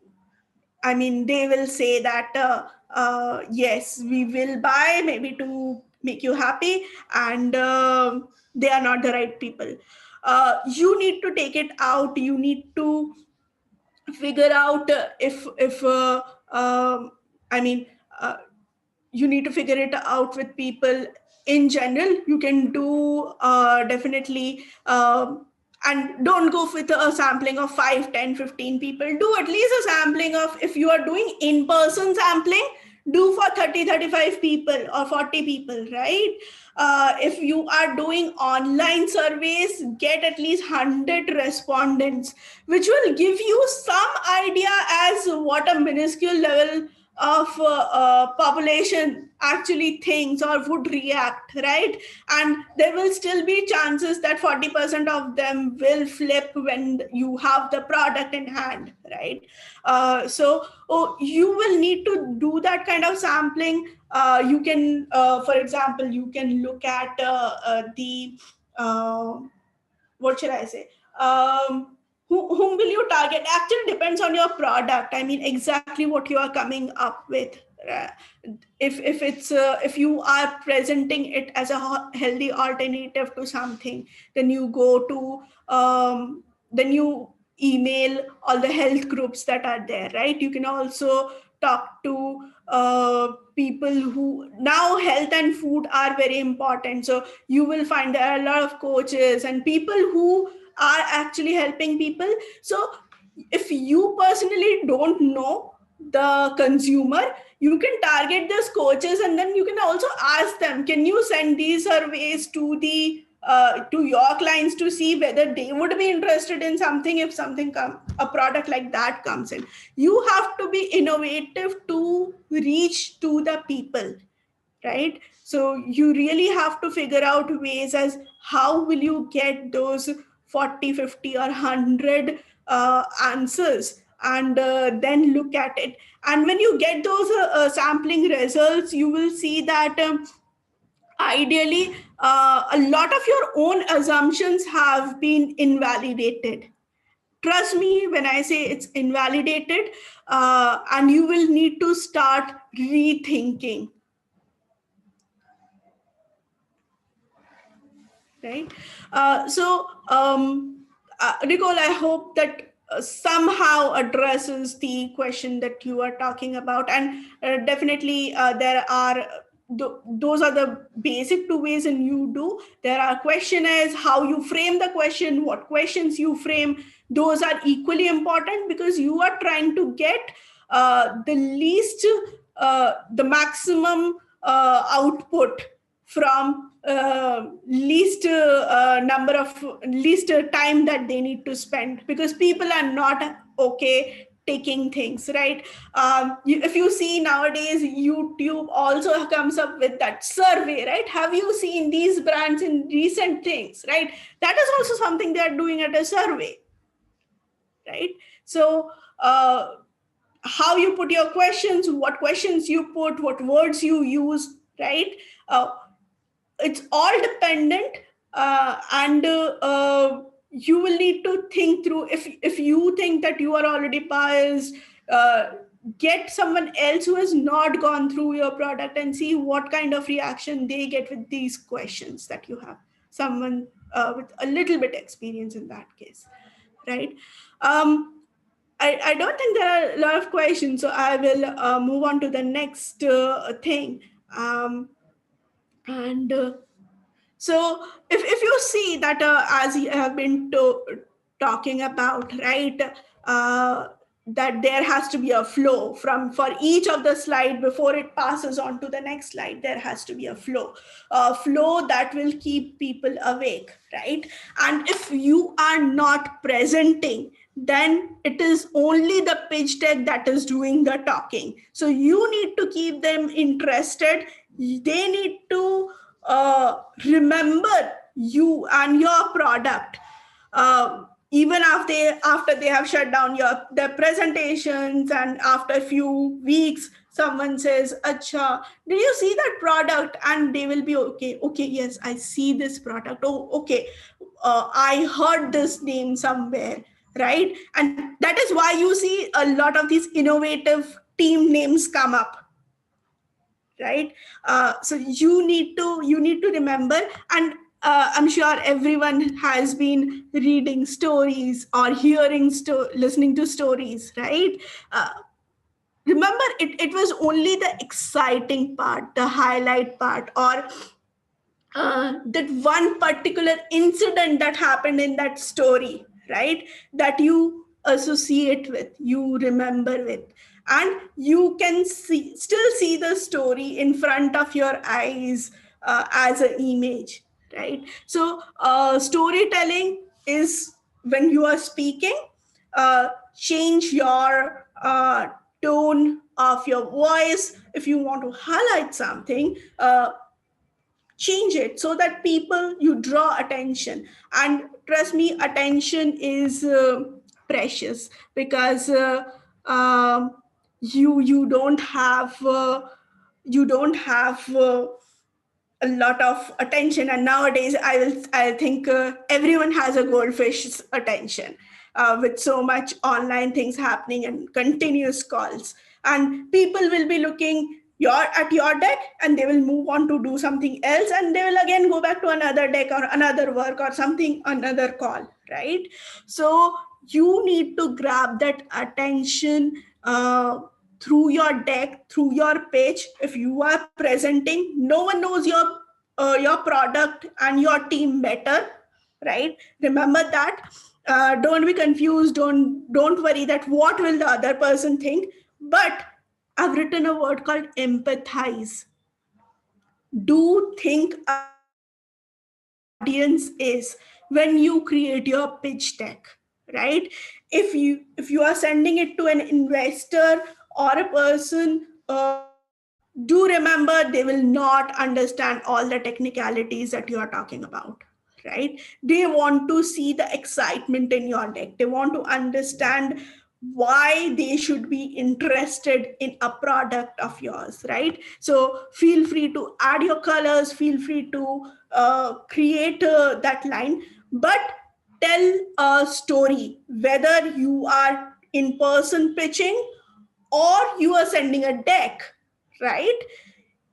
I mean, they will say that, yes, we will buy maybe to make you happy, and they are not the right people. You need to take it out. You need to figure out if I mean, uh, you need to figure it out with people in general. You can do definitely and don't go with a sampling of 5, 10, 15 people. Do at least a sampling of, if you are doing in-person sampling, do for 30, 35 people or 40 people, right? If you are doing online surveys, get at least 100 respondents, which will give you some idea as what a minuscule level of population actually thinks or would react, right? And there will still be chances that 40% of them will flip when you have the product in hand, right? You will need to do that kind of sampling. You can, for example, you can look at the what should I say? Whom will you target? Actually depends on your product. I mean, exactly what you are coming up with. Uh, if it's if you are presenting it as a healthy alternative to something, then you go to then you email all the health groups that are there, right? You can also talk to people who, now health and food are very important, so you will find there are a lot of coaches and people who are actually helping people. So if you personally don't know the consumer, you can target those coaches, and then you can also ask them, can you send these surveys to the to your clients to see whether they would be interested in something if a product like that comes in. You have to be innovative to reach to the people, right? So you really have to figure out ways as how will you get those 40, 50 or 100 answers, and then look at it. And when you get those sampling results, you will see that ideally a lot of your own assumptions have been invalidated. Trust me when I say it's invalidated, and you will need to start rethinking, right? Nicole, I hope that somehow addresses the question that you are talking about. And definitely there are those are the basic two ways, and you do. There are questionnaires, how you frame the question, what questions you frame. Those are equally important because you are trying to get the least, the maximum output from least time that they need to spend, because people are not okay taking things, right? If you see nowadays, YouTube also comes up with that survey, right? Have you seen these brands in recent things, right? That is also something they are doing at a survey, right? So how you put your questions, what questions you put, what words you use, right? It's all dependent, and you will need to think through. If you think that you are already biased, get someone else who has not gone through your product and see what kind of reaction they get with these questions that you have. Someone with a little bit experience in that case, right? I don't think there are a lot of questions, so I will move on to the next thing. And So if you see that as you have been talking about, right, uh, that there has to be a flow from for each of the slide before it passes on to the next slide, there has to be a flow that will keep people awake, right? And if you are not presenting, then it is only the pitch deck that is doing the talking. So you need to keep them interested. They need to remember you and your product, even after they have shut down their presentations, and after a few weeks someone says, acha, did you see that product? And they will be okay, yes, I see this product. Oh, okay, I heard this name somewhere, right? And that is why you see a lot of these innovative team names come up, right? So you need to remember. And I'm sure everyone has been reading stories or listening to stories, right? Remember, it was only the exciting part, the highlight part, or that one particular incident that happened in that story, right? That you associate with, you remember with, and you can still see the story in front of your eyes as an image, right? So storytelling is when you are speaking, change your tone of your voice. If you want to highlight something, change it so that people, you draw attention. And trust me, attention is precious, because you don't have a lot of attention. And nowadays I think everyone has a goldfish's attention, with so much online things happening and continuous calls, and people will be looking at your deck, and they will move on to do something else, and they will again go back to another deck or another work or something, another call, right? So you need to grab that attention through your deck, through your pitch. If you are presenting, no one knows your product and your team better, right? Remember that. Don't be confused. Don't worry that what will the other person think. But I've written a word called empathize. Do think about who your audience is when you create your pitch deck, right? If you are sending it to an investor or a person, do remember they will not understand all the technicalities that you are talking about, right? They want to see the excitement in your deck. They want to understand why they should be interested in a product of yours, right? So feel free to add your colors, feel free to create that line, but tell a story, whether you are in person pitching or you are sending a deck, right?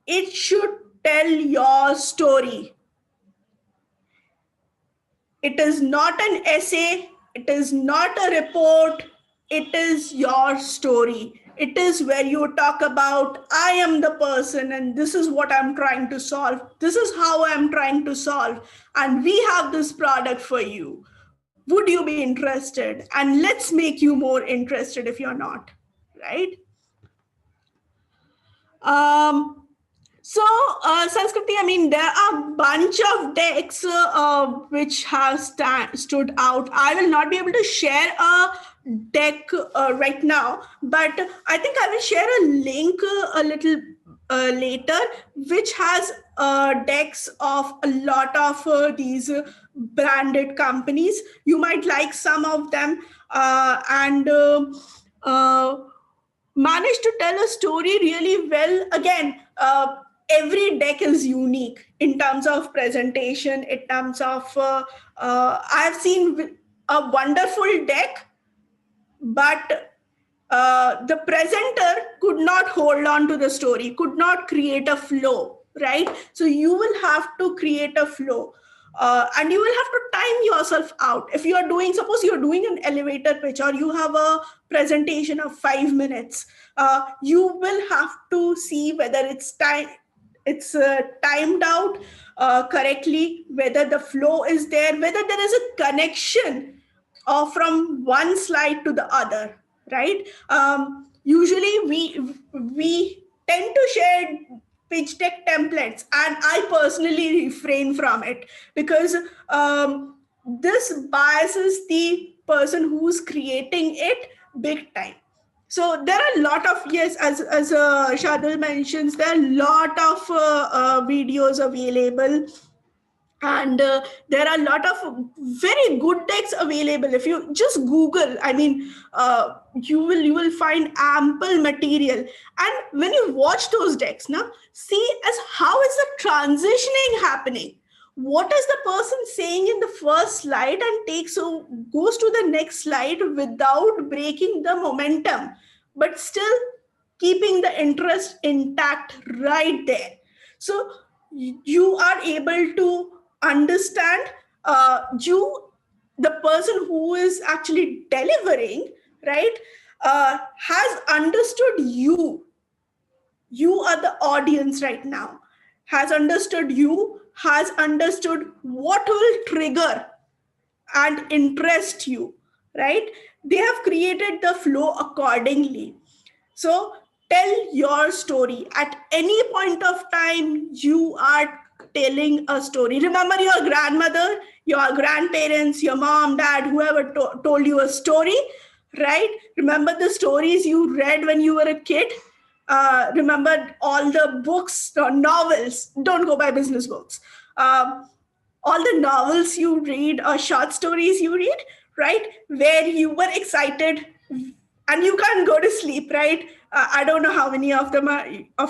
It should tell your story. It is not an essay, it is not a report, it is your story. It is where you talk about, I am the person and this is what I'm trying to solve. This is how I'm trying to solve. And we have this product for you. Would you be interested? And let's make you more interested if you're not, right? Um, Sanskriti, I mean, there are a bunch of decks which have stood out. I will not be able to share a deck right now, but I think I will share a link a little later, which has decks of a lot of these branded companies. You might like some of them, and managed to tell a story really well. Again, every deck is unique in terms of presentation, in terms of I've seen a wonderful deck, but the presenter could not hold on to the story, could not create a flow, right? So you will have to create a flow. And you will have to time yourself out. If you are doing, suppose you're doing an elevator pitch or you have a presentation of 5 minutes, you will have to see whether it's timed out correctly, whether the flow is there, whether there is a connection from one slide to the other, right? Usually we tend to share pitch deck templates, and I personally refrain from it because this biases the person who's creating it big time. So there are a lot of, yes, as Shardul mentions, there are a lot of videos available, and there are a lot of very good decks available. If you just Google, I mean, you will find ample material. And when you watch those decks now, see as how is the transitioning happening. What is the person saying in the first slide and goes to the next slide without breaking the momentum, but still keeping the interest intact right there. So you are able to understand the person who is actually delivering, right, has understood you are the audience right now, has understood you, has understood what will trigger and interest you, right? They have created the flow accordingly. So tell your story. At any point of time, you are telling a story. Remember your grandmother, your grandparents, your mom, dad, whoever told you a story, right? Remember the stories you read when you were a kid? Remember all the books or novels. Don't go by business books. All the novels you read or short stories you read, right? Where you were excited and you can't go to sleep, right? I don't know how many of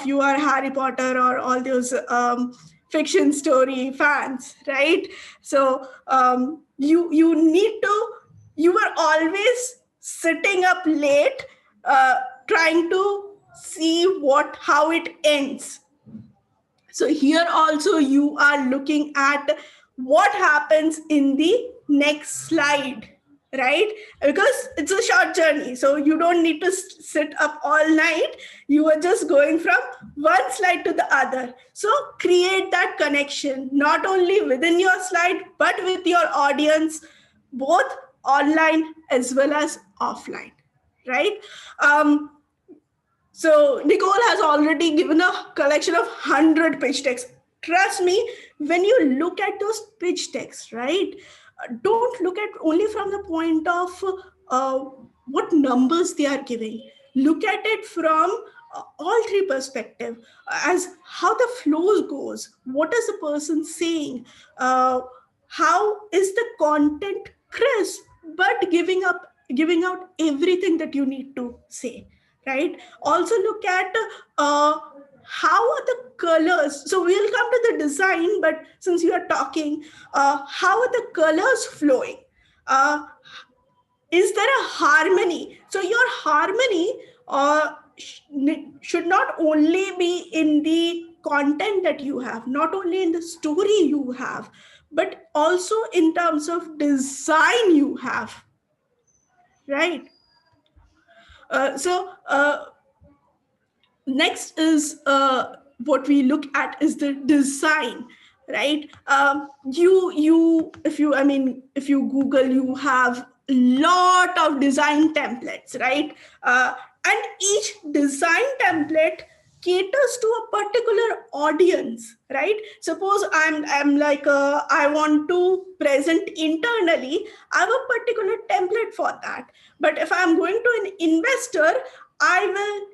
you are Harry Potter or all those fiction story fans, right? So you were always sitting up late, trying to see how it ends. So here also you are looking at what happens in the next slide, right? Because it's a short journey. So you don't need to sit up all night. You are just going from one slide to the other. So create that connection, not only within your slide, but with your audience, both online as well as offline, right? So Nicole has already given a collection of 100 pitch decks. Trust me, when you look at those pitch decks, right, don't look at only from the point of what numbers they are giving. Look at it from all three perspectives, as how the flow goes. What is the person saying? How is the content crisp, but giving out everything that you need to say, right? Also look at how are the colors. So we'll come to the design, but since you are talking, how are the colors flowing? Is there a harmony? So your harmony should not only be in the content that you have, not only in the story you have, but also in terms of design you have, right? Next is what we look at is the design, right? If you Google, you have a lot of design templates, right? And each design template caters to a particular audience, right? Suppose I'm like I want to present internally, I have a particular template for that. But if I'm going to an investor, I will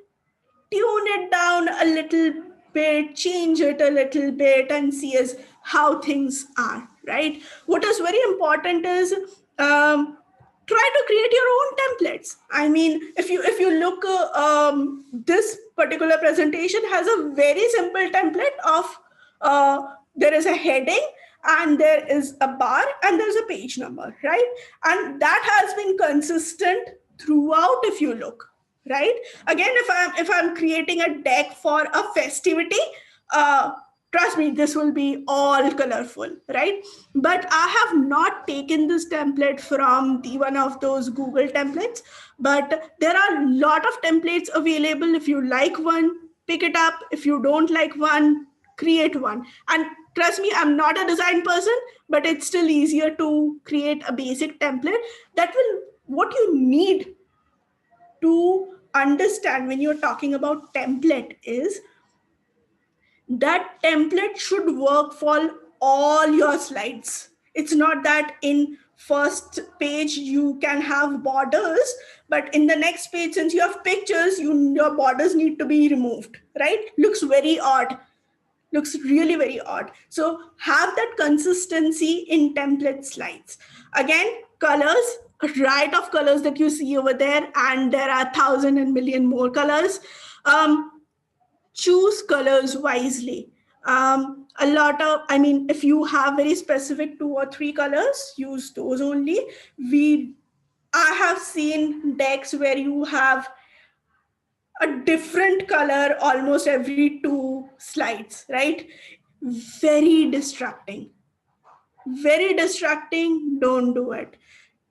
tune it down a little bit, change it a little bit, and see as how things are, right? What is very important is try to create your own templates. I mean, if you look, this particular presentation has a very simple template of there is a heading and there is a bar and there's a page number, right? And that has been consistent throughout, if you look. Right? Again, if I'm creating a deck for a festivity, trust me, this will be all colorful, right? But I have not taken this template from the one of those Google templates, but there are a lot of templates available. If you like one, pick it up. If you don't like one, create one. And trust me, I'm not a design person, but it's still easier to create a basic template that will, what you need to understand when you're talking about template is that template should work for all your slides. It's not that in first page you can have borders, but in the next page, since you have pictures, your borders need to be removed, right? Looks very odd, looks really very odd. So have that consistency in template slides. Again, colors, right of colors that you see over there, and there are 1,000 and million more colors. Choose colors wisely. A lot of, I mean, if you have very specific 2 or 3 colors, use those only. I have seen decks where you have a different color almost every 2 slides, right? Very distracting. Very distracting. Don't do it.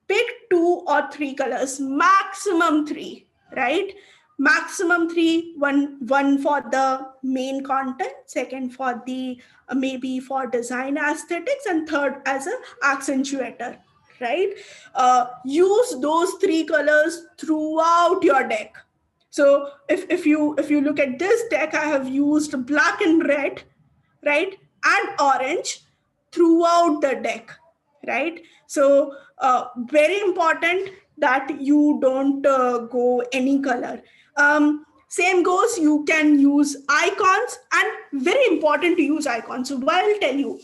Pick 2 or 3 colors, maximum 3, right? Maximum 3, one for the main content, second for the maybe for design aesthetics, and third as an accentuator, right? Use those 3 colors throughout your deck. So if you look at this deck, I have used black and red, right, and orange throughout the deck, right? So very important that you don't go any color. Same goes, you can use icons, and very important to use icons. So what I'll tell you,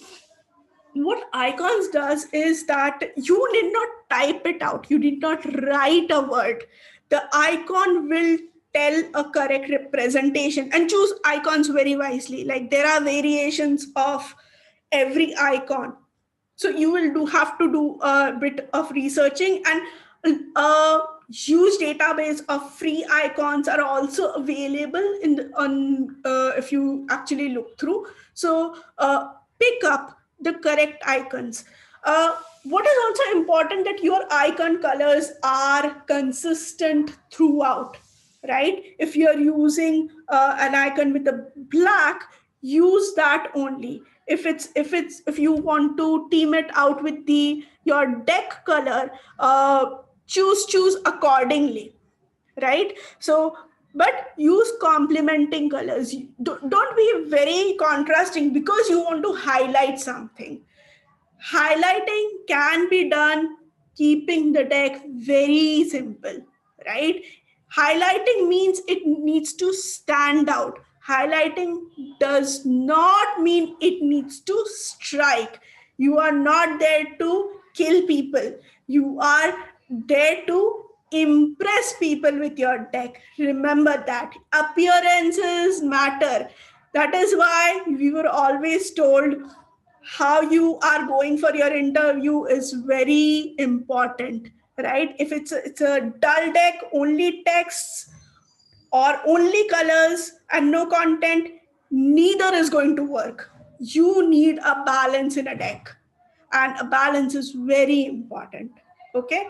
what icons does is that you did not type it out, you did not write a word. The icon will tell a correct representation, and choose icons very wisely. Like there are variations of every icon, so you will have to do a bit of researching, and a huge database of free icons are also available in on if you actually look through. So pick up the correct icons. What is also important that your icon colors are consistent throughout, right? If you're using an icon with a black, use that only. If you want to team it out with the your deck color, choose accordingly, right? So but use complementing colors. Don't be very contrasting because you want to highlight something. Highlighting can be done keeping the deck very simple, right? Highlighting means it needs to stand out. Highlighting does not mean it needs to strike. You are not there to kill people. You are there to impress people with your deck. Remember that. Appearances matter. That is why we were always told how you are going for your interview is very important, right? If it's a dull deck, only texts or only colors and no content, neither is going to work. You need a balance in a deck, and a balance is very important. Okay.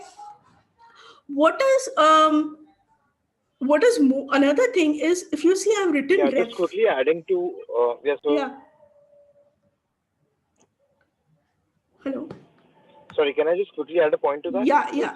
What is another thing is, if you see I've written Yeah, just quickly adding to yeah. Hello. sorry, can I just quickly add a point to that? Yeah.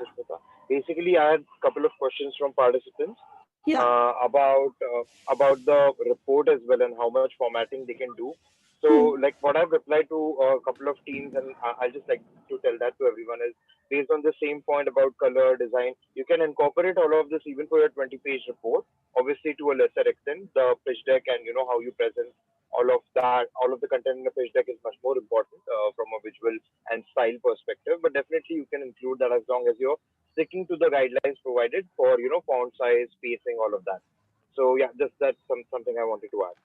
Basically, I had a couple of questions from participants Yeah. about the report as well and how much formatting they can do. So, like what I've replied to a couple of teams, and I'll just like to tell that to everyone is based on the same point about color design. You can incorporate all of this even for your 20-page report. Obviously, to a lesser extent, the pitch deck and how you present all of that, all of the content in the pitch deck is much more important from a visual and style perspective. But definitely, you can include that as long as you're sticking to the guidelines provided for font size, spacing, all of that. So yeah, just that's something I wanted to add.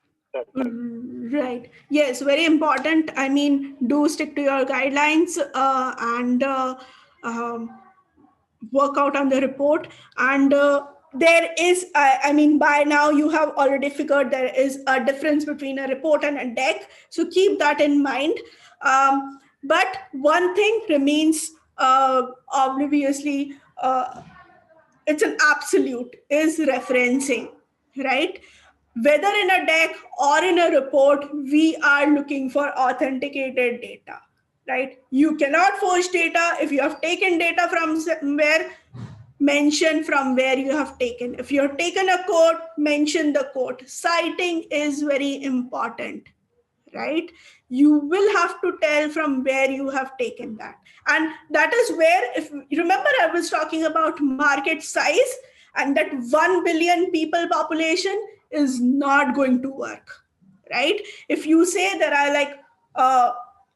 Right. Yes, very important. I mean, do stick to your guidelines and um, work out on the report. And there is, I mean, by now you have already figured there is a difference between a report and a deck. So keep that in mind. But one thing remains, obviously, it's an absolute, is referencing, right? Whether in a deck or in a report, we are looking for authenticated data, right? You cannot forge data. If you have taken data from somewhere, mention from where you have taken. If you have taken a quote, mention the quote. Citing is very important, right? You will have to tell from where you have taken that. And that is where, if you remember, I was talking about market size, and that 1 billion people population is not going to work, right? If you say there are like,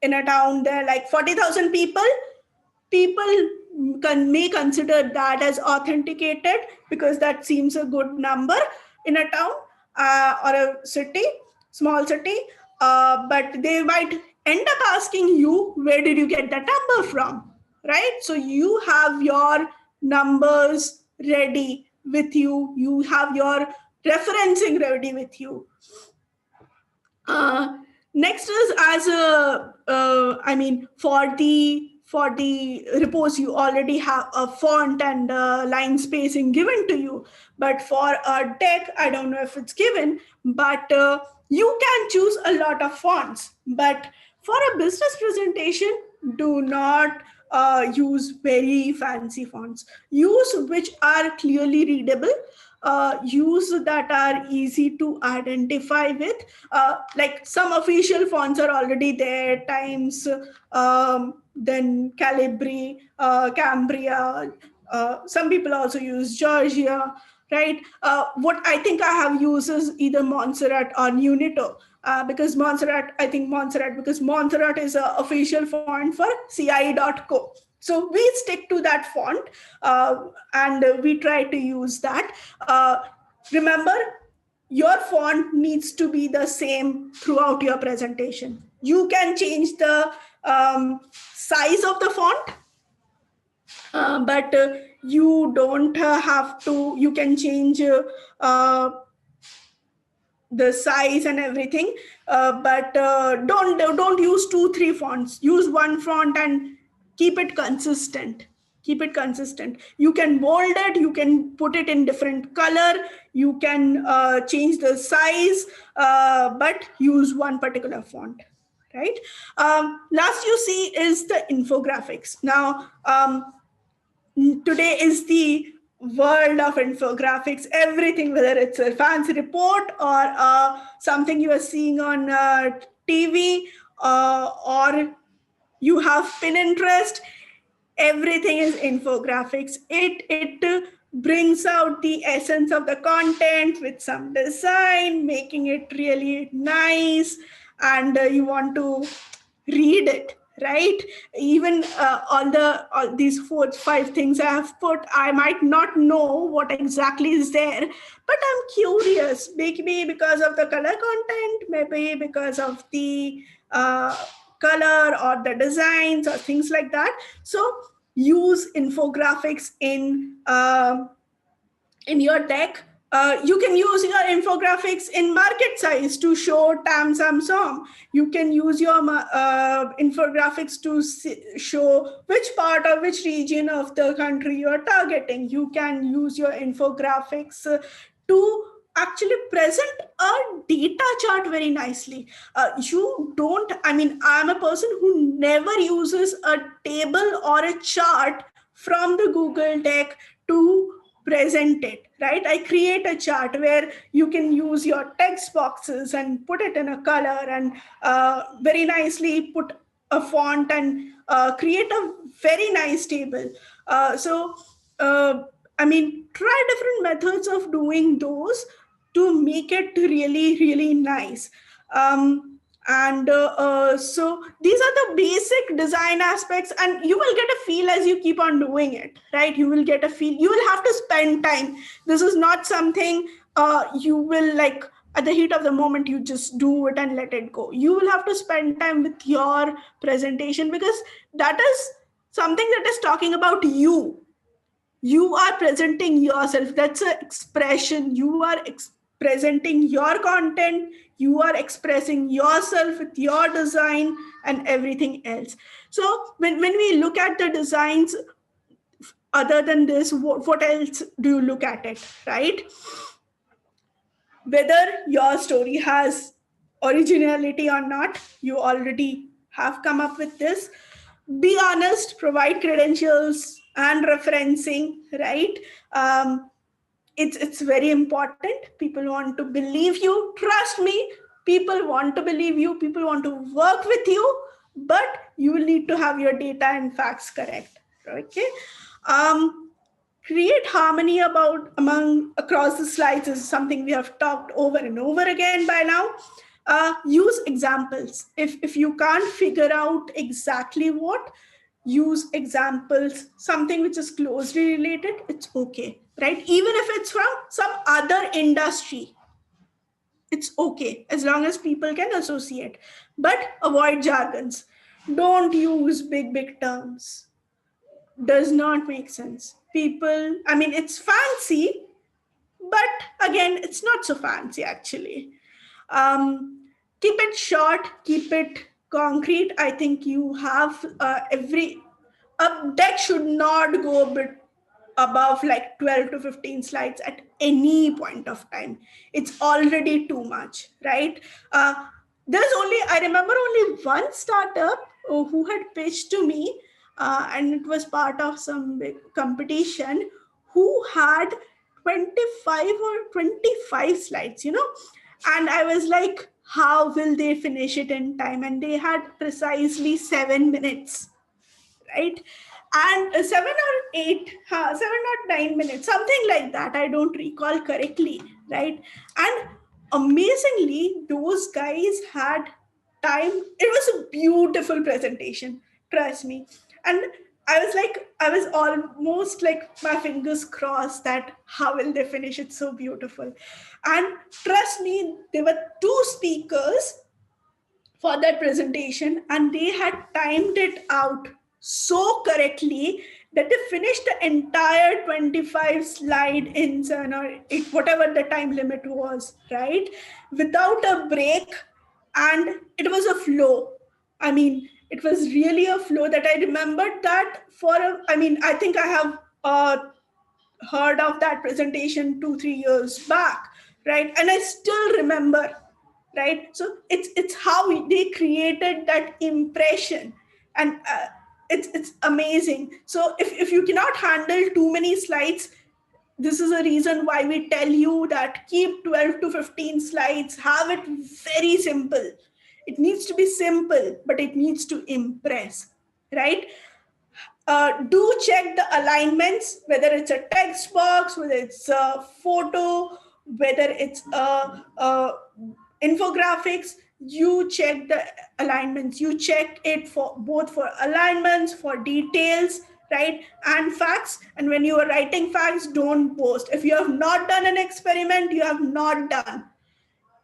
in a town, there are like 40,000 people, people may consider that as authenticated because that seems a good number in a town, or a city, small city. But they might end up asking you, where did you get that number from, right? So you have your numbers ready with you, you have your referencing ready with you. Next is, as a, I mean, for the reports, you already have a font and line spacing given to you. But for a deck, I don't know if it's given, but you can choose a lot of fonts. But for a business presentation, do not use very fancy fonts. Use which are clearly readable. Use that are easy to identify with. Like some official fonts are already there, Times, then Calibri, Cambria. Some people also use Georgia, right? What I think I have used is either Montserrat or Unito. Because Montserrat, I think Montserrat, because Montserrat is an official font for CIIE.co. So we stick to that font, and we try to use that. Remember, your font needs to be the same throughout your presentation. You can change the size of the font, but you don't have to. You can change the size and everything, but don't use 2-3 fonts. Use one font and keep it consistent. Keep it consistent. You can bold it, you can put it in different color, you can change the size, but use one particular font, right? Last you see is the infographics. Now, today is the world of infographics. Everything, whether it's a fancy report or something you are seeing on TV, or you have Pinterest, everything is infographics. It brings out the essence of the content with some design, making it really nice, and you want to read it, right? Even all these 4-5 things I have put, I might not know what exactly is there, but I'm curious, maybe because of the color content, maybe because of the color or the designs or things like that. So use infographics in your deck. You can use your infographics in market size to show Tam Sam Som. You can use your infographics to show which part or which region of the country you are targeting. You can use your infographics to actually present a data chart very nicely. I'm a person who never uses a table or a chart from the Google Deck to present it, right? I create a chart where you can use your text boxes and put it in a color and very nicely put a font and create a very nice table. Try different methods of doing those to make it really, really nice. So these are the basic design aspects, and you will get a feel as you keep on doing it, right? You will get a feel. You will have to spend time. This is not something you will like at the heat of the moment, you just do it and let it go. You will have to spend time with your presentation, because that is something that is talking about you, You are presenting yourself. That's an expression. You are presenting your content. You are expressing yourself with your design and everything else. So when we look at the designs, other than this, what else do you look at it, right? Whether your story has originality or not, you already have come up with this. Be honest, provide credentials and referencing, right? It's very important. People want to believe you. Trust me, people want to believe you. People want to work with you, but you will need to have your data and facts correct. Okay. Create harmony about among across the slides is something we have talked over and over again by now. Use examples. If you can't figure out exactly what, use examples, something which is closely related. It's okay, right? Even if it's from some other industry, it's okay as long as people can associate. But avoid jargons. Don't use big terms. Does not make sense. People, I mean, it's fancy, but again, it's not so fancy actually. Keep it short, keep it concrete. I think you have every deck should not go a bit above like 12 to 15 slides at any point of time. It's already too much, right? There's only, I remember only one startup who had pitched to me, and it was part of some big competition, who had 25 or 25 slides, and I was like, how will they finish it in time? And they had precisely 7 minutes, right? And 7 or 8, 7 or 9 minutes, something like that. I don't recall correctly, right? And amazingly, those guys had time. It was a beautiful presentation, trust me. And I was almost like my fingers crossed that how will they finish it so beautiful. And trust me, there were two speakers for that presentation, and they had timed it out so correctly that they finished the entire 25 slide in 7 or 8, whatever the time limit was, right, without a break. And it was a flow. I mean, it was really a flow that I remembered that I mean, I think I have heard of that presentation 2 3 years back, right? And I still remember, right? So it's how they created that impression. And it's amazing. So if you cannot handle too many slides, this is a reason why we tell you that keep 12 to 15 slides, have it very simple. It needs to be simple, but it needs to impress, right? Do check the alignments, whether it's a text box, whether it's a photo, whether it's a infographics. You check the alignments. You check it for both for alignments, for details, right, and facts. And when you are writing facts, don't post. If you have not done an experiment, you have not done.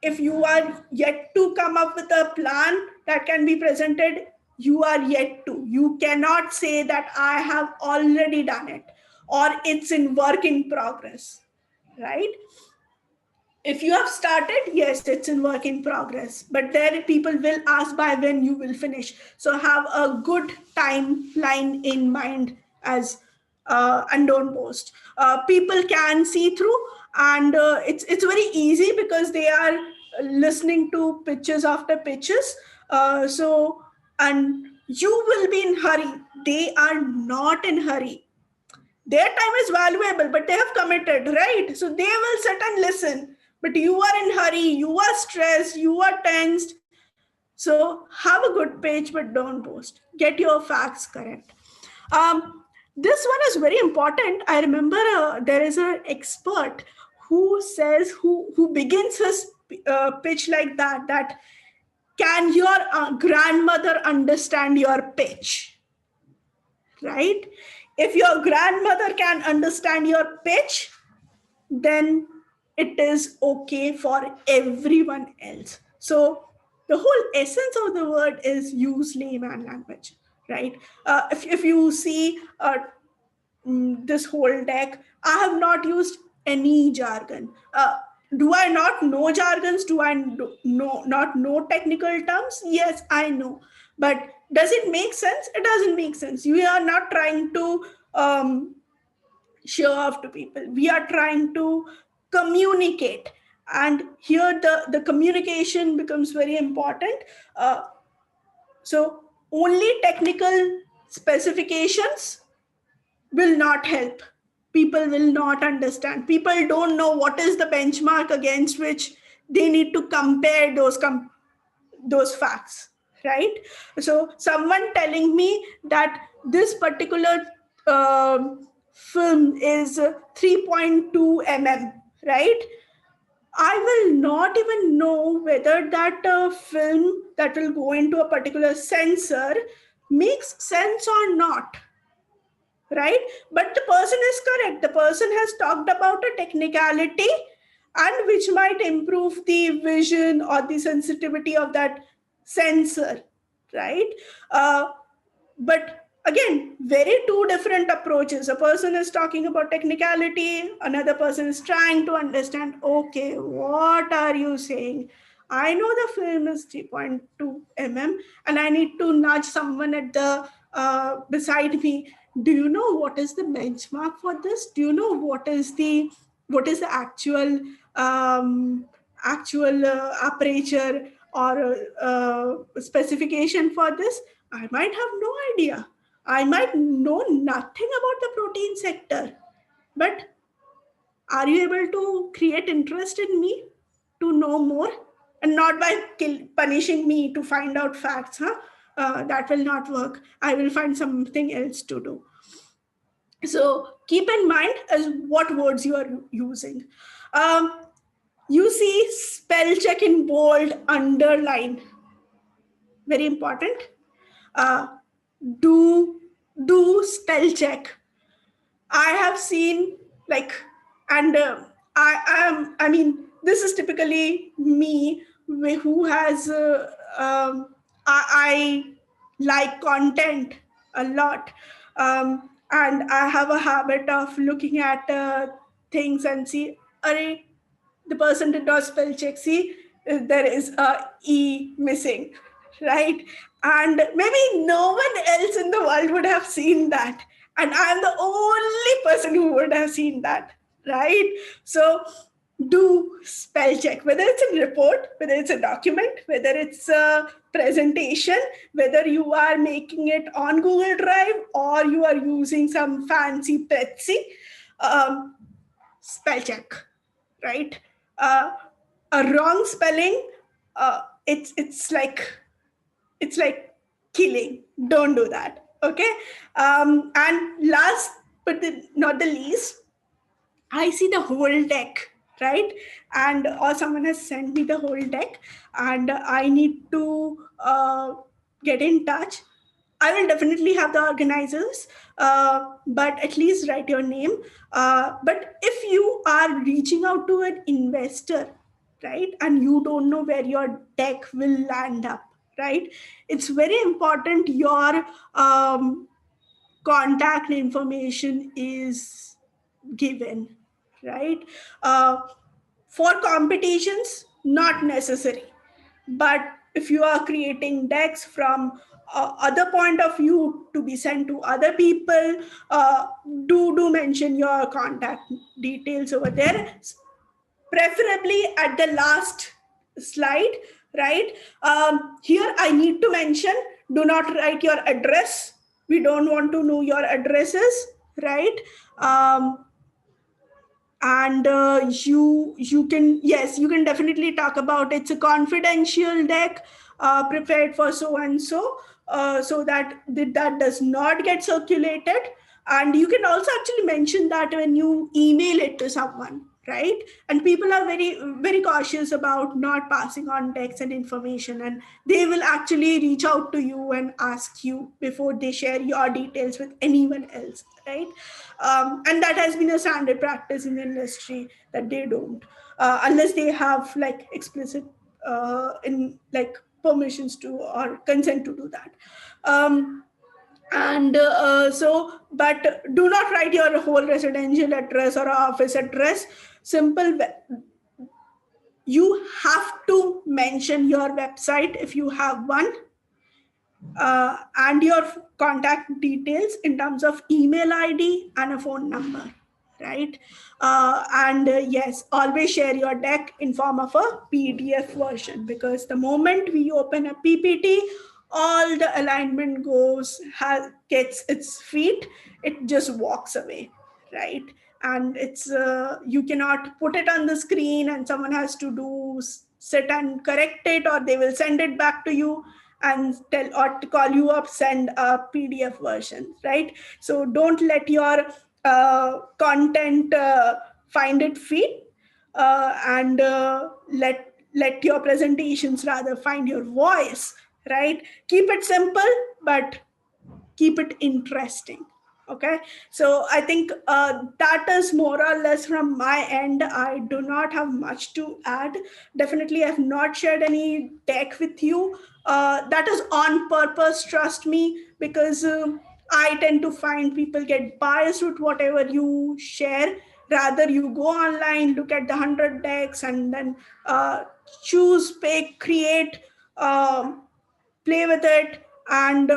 If you are yet to come up with a plan that can be presented, you are yet to. You cannot say that I have already done it or it's in work in progress, right? If you have started, yes, it's in work in progress, but there people will ask by when you will finish. So have a good timeline in mind as and don't post. People can see through, and it's very easy because they are listening to pitches after pitches. And you will be in hurry. They are not in hurry. Their time is valuable, but they have committed, right? So they will sit and listen. But you are in hurry, you are stressed, you are tensed. So have a good page, but don't post. Get your facts correct. This one is very important. I remember there is an expert who says, who begins his pitch like that, that can your grandmother understand your pitch? Right? If your grandmother can understand your pitch, then it is okay for everyone else. So the whole essence of the word is use layman language, right? If you see this whole deck. I have not used any jargon. Do I not know jargons? Do I not know technical terms? Yes, I know. But does it make sense? It doesn't make sense. We are not trying to show off to people. We are trying to communicate. And here the communication becomes very important. So only technical specifications will not help. People will not understand. People don't know what is the benchmark against which they need to compare those facts, right? So someone telling me that this particular film is 3.2 mm, right? I will not even know whether that film that will go into a particular sensor makes sense or not, right? But the person is correct. The person has talked about a technicality and which might improve the vision or the sensitivity of that sensor, right? But again, very two different approaches. A person is talking about technicality, another person is trying to understand, okay, what are you saying? I know the film is 3.2 mm, and I need to nudge someone at the beside me. Do you know what is the benchmark for this? Do you know what is the actual aperture or specification for this? I might have no idea. I might know nothing about the protein sector. But are you able to create interest in me to know more? And not by punishing me to find out facts, huh? That will not work. I will find something else to do. So keep in mind as what words you are using. You see spell check in bold, underline. Very important. Uh, do spell check. I have seen like, and I mean, this is typically me who has I like content a lot, and I have a habit of looking at things and see, array, the person did not spell check. See, there is a E missing, right? And maybe no one else in the world would have seen that. And I'm the only person who would have seen that, right? So do spell check, whether it's a report, whether it's a document, whether it's a presentation, whether you are making it on Google Drive or you are using some fancy Prezi, spell check, right? A wrong spelling, it's like killing. Don't do that. Okay. And last but not the least, I see the whole deck, right? And or someone has sent me the whole deck, and I need to get in touch. I will definitely have the organizers, but at least write your name. But if you are reaching out to an investor, right, and you don't know where your deck will land up, right, it's very important your contact information is given, right? For competitions, not necessary. But if you are creating decks from other point of view to be sent to other people, do mention your contact details over there, preferably at the last slide, right? Here I need to mention, do not write your address. We don't want to know your addresses, right? And you can, yes, you can definitely talk about it's a confidential deck prepared for so and so, so that does not get circulated. And you can also actually mention that when you email it to someone, right? And people are very very cautious about not passing on text and information, and they will actually reach out to you and ask you before they share your details with anyone else, right? And that has been a standard practice in the industry, that they don't, unless they have like explicit in like permissions to or consent to do that. And so but do not write your whole residential address or office address. Simple. You have to mention your website if you have one, and your contact details in terms of email ID and a phone number, right? And yes, always share your deck in form of a PDF version, because the moment we open a PPT, all the alignment gets its feet, it just walks away, right? And it's you cannot put it on the screen and someone has to sit and correct it, or they will send it back to you and tell or to call you up, send a PDF version, right? So don't let your content find its feet, and let your presentations rather find your voice, right? Keep it simple, but keep it interesting. Okay, so I think that is more or less from my end. I do not have much to add. Definitely I have not shared any deck with you. That is on purpose, trust me, because I tend to find people get biased with whatever you share. Rather, you go online, look at the 100 decks, and then choose, pick, create, play with it. And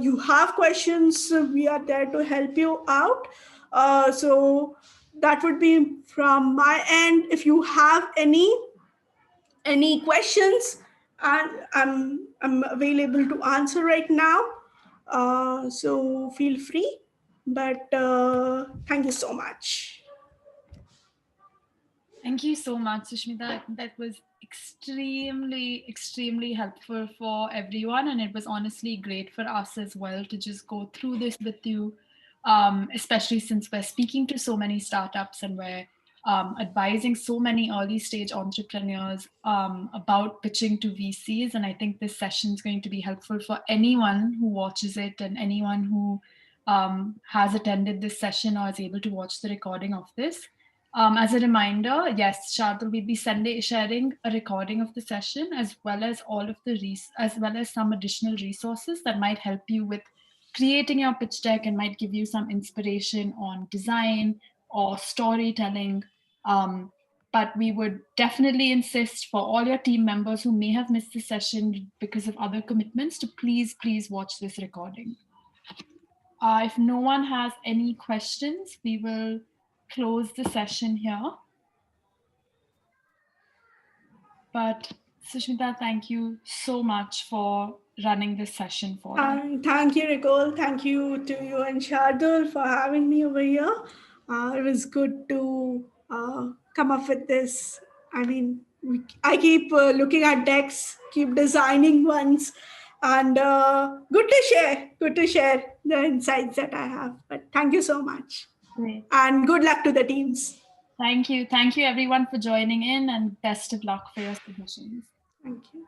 you have questions, we are there to help you out. So that would be from my end. If you have any questions, and I'm available to answer right now, so feel free. But thank you so much. Thank you so much, Susmita. I think that was extremely helpful for everyone. And it was honestly great for us as well to just go through this with you, especially since we're speaking to so many startups and we're advising so many early stage entrepreneurs about pitching to VCs. And I think this session is going to be helpful for anyone who watches it and anyone who has attended this session or is able to watch the recording of this. As a reminder, yes, Shardul will be sharing a recording of the session as well as as well as some additional resources that might help you with creating your pitch deck and might give you some inspiration on design or storytelling. But we would definitely insist for all your team members who may have missed the session because of other commitments to please watch this recording. If no one has any questions, we will close the session here. But Susmita, thank you so much for running this session for us. Thank you, Nicole. Thank you to you and Shardul for having me over here. It was good to come up with this. I mean, I keep looking at decks, keep designing ones, and good to share the insights that I have. But thank you so much. Great. And good luck to the teams. Thank you everyone for joining in, and best of luck for your submissions. Thank you.